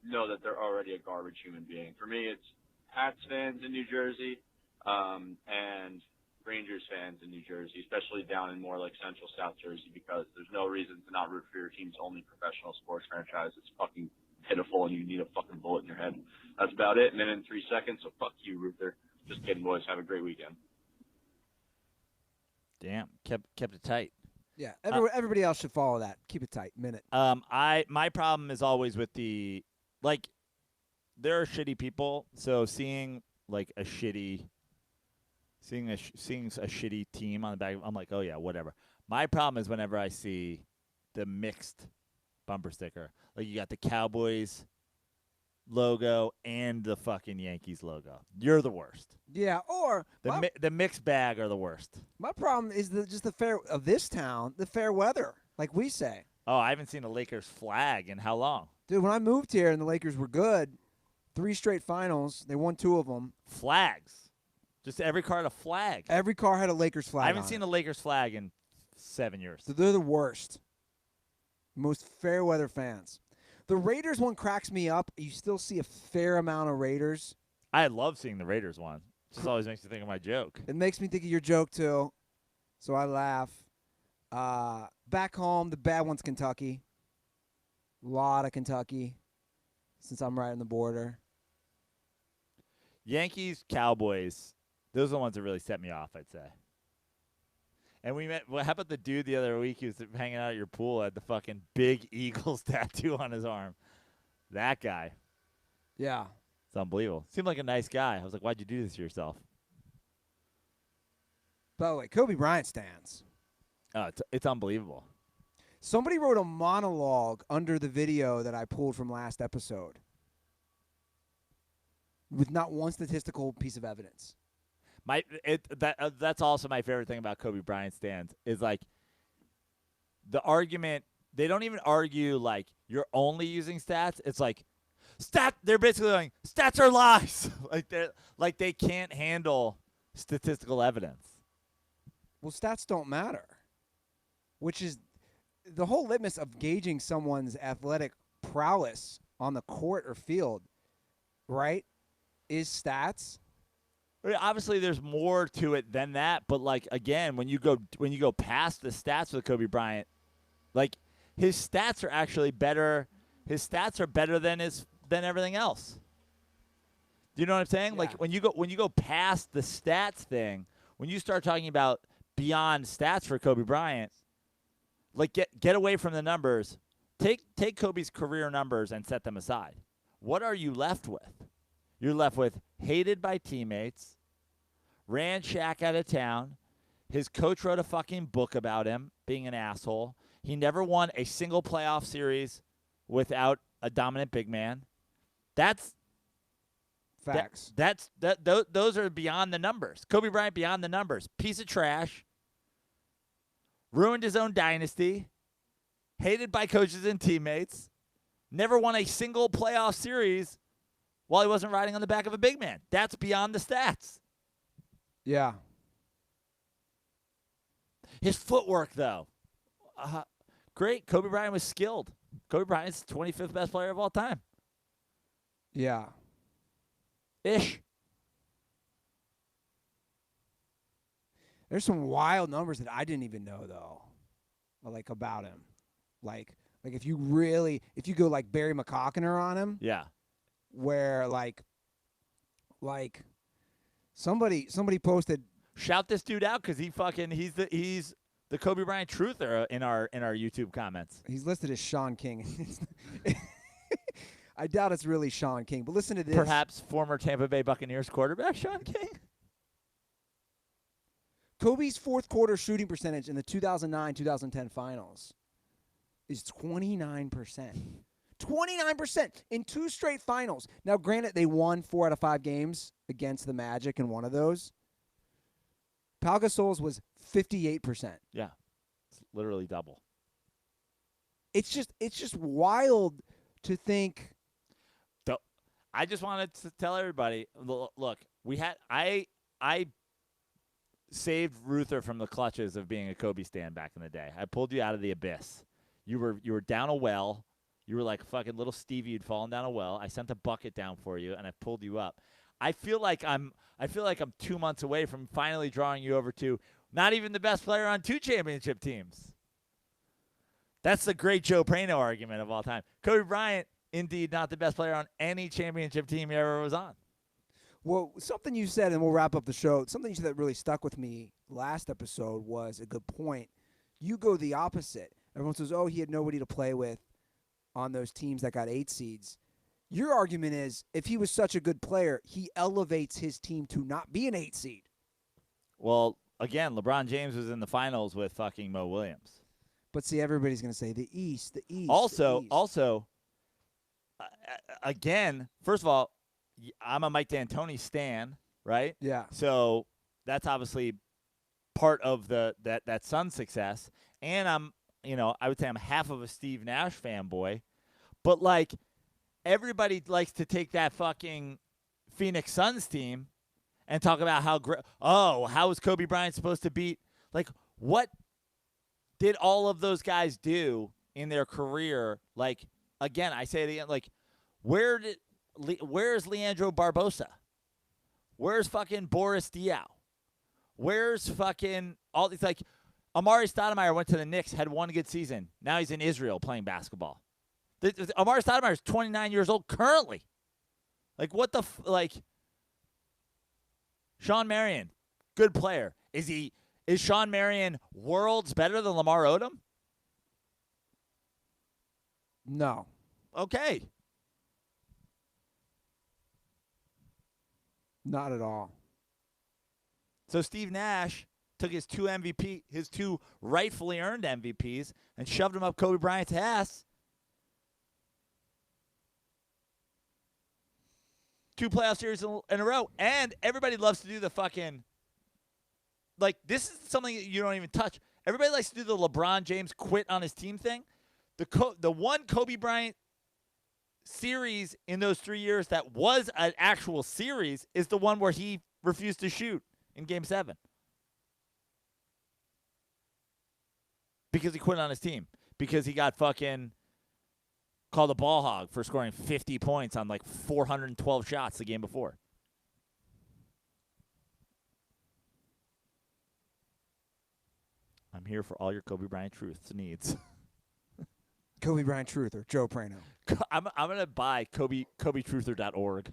know that they're already a garbage human being? For me, it's Pats fans in New Jersey, and Rangers fans in New Jersey, especially down in more like Central South Jersey, because there's no reason to not root for your team's only professional sports franchise. It's fucking pitiful, and you need a fucking bullet in your head. That's about it. Minute and 3 seconds. So fuck you, Ruther. Just kidding, boys. Have a great weekend. Damn, kept it tight. Yeah, everybody else should follow that. Keep it tight. Minute. My problem is always with the there are shitty people, so seeing a shitty team on the back, I'm like, oh yeah, whatever. My problem is whenever I see the mixed bumper sticker, like you got the Cowboys logo and the fucking Yankees logo. You're the worst. Yeah, or the mixed bag are the worst. My problem is just the fair of this town, the fair weather, like we say. Oh, I haven't seen a Lakers flag in how long? Dude, when I moved here and the Lakers were good, 3 straight finals, they won 2 of them. Flags. Just every car had a flag. Every car had a Lakers flag. I haven't seen a Lakers flag in 7 years. So they're the worst. Most fair weather fans. The Raiders one cracks me up. You still see a fair amount of Raiders. I love seeing the Raiders one. It just always makes me think of my joke. It makes me think of your joke, too. So I laugh. Back home, the bad one's Kentucky. A lot of Kentucky, since I'm right on the border. Yankees, Cowboys, those are the ones that really set me off, I'd say. And how about the dude the other week who was hanging out at your pool, had the fucking big Eagles tattoo on his arm? That guy. Yeah. It's unbelievable. Seemed like a nice guy. I was like, why'd you do this to yourself? By the way, Kobe Bryant stands. Oh, it's unbelievable. Somebody wrote a monologue under the video that I pulled from last episode with not one statistical piece of evidence. That's also my favorite thing about Kobe Bryant stands is like the argument. They don't even argue like you're only using stats. It's like they're basically going, stats are lies. they can't handle statistical evidence. Well, stats don't matter, which is the whole litmus of gauging someone's athletic prowess on the court or field, right? Is stats. Obviously, there's more to it than that, but again, when you go past the stats with Kobe Bryant, his stats are actually better. His stats are better than everything else. Do you know what I'm saying? Yeah. When you go past the stats thing, when you start talking about beyond stats for Kobe Bryant, get away from the numbers. Take Kobe's career numbers and set them aside. What are you left with? You're left with hated by teammates, ran Shaq out of town. His coach wrote a fucking book about him being an asshole. He never won a single playoff series without a dominant big man. That's facts. Those are beyond the numbers. Kobe Bryant beyond the numbers. Piece of trash. Ruined his own dynasty. Hated by coaches and teammates. Never won a single playoff series while he wasn't riding on the back of a big man. That's beyond the stats. Yeah. His footwork, though. Great. Kobe Bryant was skilled. Kobe Bryant's the 25th best player of all time. Yeah. Ish. There's some wild numbers that I didn't even know, though, about him. Like if you go like Barry McCockiner on him. Yeah. Where somebody posted. Shout this dude out because he's the Kobe Bryant truther in our YouTube comments. He's listed as Sean King. I doubt it's really Sean King, but listen to this. Perhaps former Tampa Bay Buccaneers quarterback Sean King. Kobe's fourth quarter shooting percentage in the 2009-2010 finals is 29%. 29% in 2 straight finals. Now, granted, they won 4 out of 5 games against the Magic in one of those. Pau Gasol's was 58%. Yeah, it's literally double. It's just wild to think. I just wanted to tell everybody, look, I saved Ruther from the clutches of being a Kobe stan back in the day. I pulled you out of the abyss. You were down a well. You were like fucking little Stevie. You'd fallen down a well. I sent a bucket down for you, and I pulled you up. I feel like I'm 2 months away from finally drawing you over to not even the best player on 2 championship teams. That's the great Joe Prano argument of all time. Kobe Bryant, indeed, not the best player on any championship team he ever was on. Well, something you said, and we'll wrap up the show, something you said that really stuck with me last episode was a good point. You go the opposite. Everyone says, oh, he had nobody to play with on those teams that got 8 seeds. Your argument is, if he was such a good player, he elevates his team to not be an 8 seed. Well, again, LeBron James was in the finals with fucking Mo Williams. But see, everybody's going to say the East, the East. Also, again, first of all, I'm a Mike D'Antoni stan, right? Yeah. So that's obviously part of that Suns success. And I would say I'm half of a Steve Nash fanboy. But, like, everybody likes to take that fucking Phoenix Suns team and talk about how great. Oh, how is Kobe Bryant supposed to beat? Like, what did all of those guys do in their career? Like, again, I say it again, like, where's Leandro Barbosa? Where's fucking Boris Diaw? Where's fucking all these, like, Amari Stoudemire went to the Knicks, had one good season. Now he's in Israel playing basketball. Amari Stoudemire is 29 years old currently. Like, what the Sean Marion, good player. Is Sean Marion worlds better than Lamar Odom? No. Okay. Not at all. So Steve Nash took his 2 rightfully earned MVPs, and shoved them up Kobe Bryant's ass. 2 playoff series in a row. And everybody loves to do the fucking, like, this is something that you don't even touch. Everybody likes to do the LeBron James quit on his team thing. The one Kobe Bryant series in those 3 years that was an actual series is the one where he refused to shoot in Game 7. Because he quit on his team. Because he got fucking called a ball hog for scoring 50 points on like 412 shots the game before. I'm here for all your Kobe Bryant truths needs. Kobe Bryant Truth or Joe Prano. I'm gonna buy KobeTruther.org.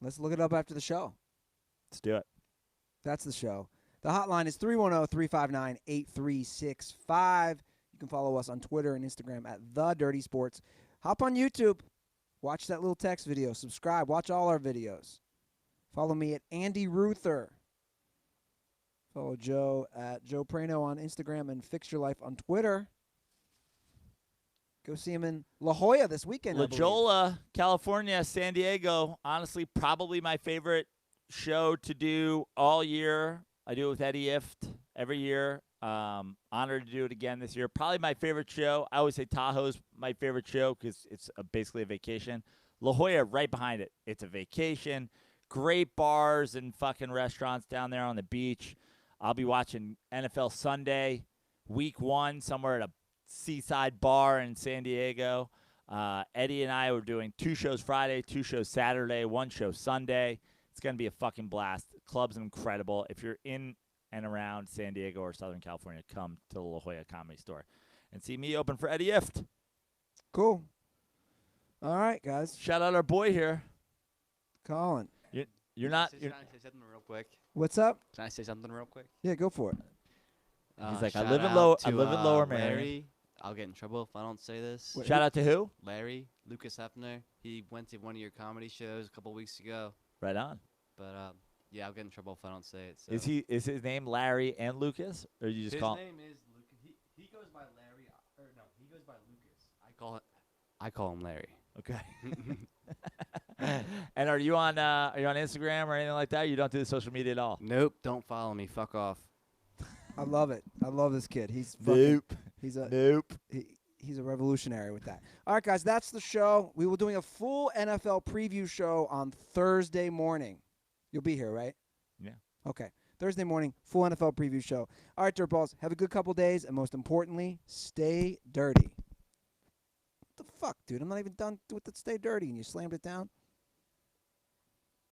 Let's look it up after the show. Let's do it. That's the show. The hotline is 310-359-8365. You can follow us on Twitter and Instagram at The Dirty Sports. Hop on YouTube. Watch that little text video. Subscribe. Watch all our videos. Follow me at Andy Ruther. Follow Joe at Joe Prano on Instagram and Fix Your Life on Twitter. Go see him in La Jolla this weekend. La Jolla, California, San Diego. Honestly, probably my favorite show to do all year. I do it with Eddie Ift every year. Honored to do it again this year. Probably my favorite show. I always say Tahoe's my favorite show because it's basically a vacation. La Jolla right behind it. It's a vacation. Great bars and fucking restaurants down there on the beach. I'll be watching NFL Sunday, Week 1, somewhere at a seaside bar in San Diego. Eddie and I were doing 2 shows Friday, 2 shows Saturday, 1 show Sunday. It's going to be a fucking blast. The club's incredible. If you're in and around San Diego or Southern California, come to the La Jolla Comedy Store and see me open for Eddie Ift. Cool. All right, guys. Shout out our boy here. Colin. You're not. Can I say something real quick? What's up? Can I say something real quick? Yeah, go for it. He's like, I shout live in out Lower to, Merion. Larry. I'll get in trouble if I don't say this. Wait, Shout out to who? Larry, Lucas Hefner. He went to one of your comedy shows a couple weeks ago. Right on. But yeah, I'll get in trouble if I don't say it. So. Is his name Larry and Lucas, or you just his call? His name is Lucas. He goes by Larry, or no, he goes by Lucas. I call him Larry. Okay. And are you on Instagram or anything like that? You don't do the social media at all? Nope. Don't follow me. Fuck off. I love it. I love this kid. He's fucking, Nope. He's a Nope. he's a revolutionary with that. All right, guys, that's the show. We will doing a full NFL preview show on Thursday morning. You'll be here, right? Yeah. Okay. Thursday morning, full NFL preview show. All right, Dirtballs, have a good couple days, and most importantly, stay dirty. What the fuck, dude? I'm not even done with the stay dirty, and you slammed it down?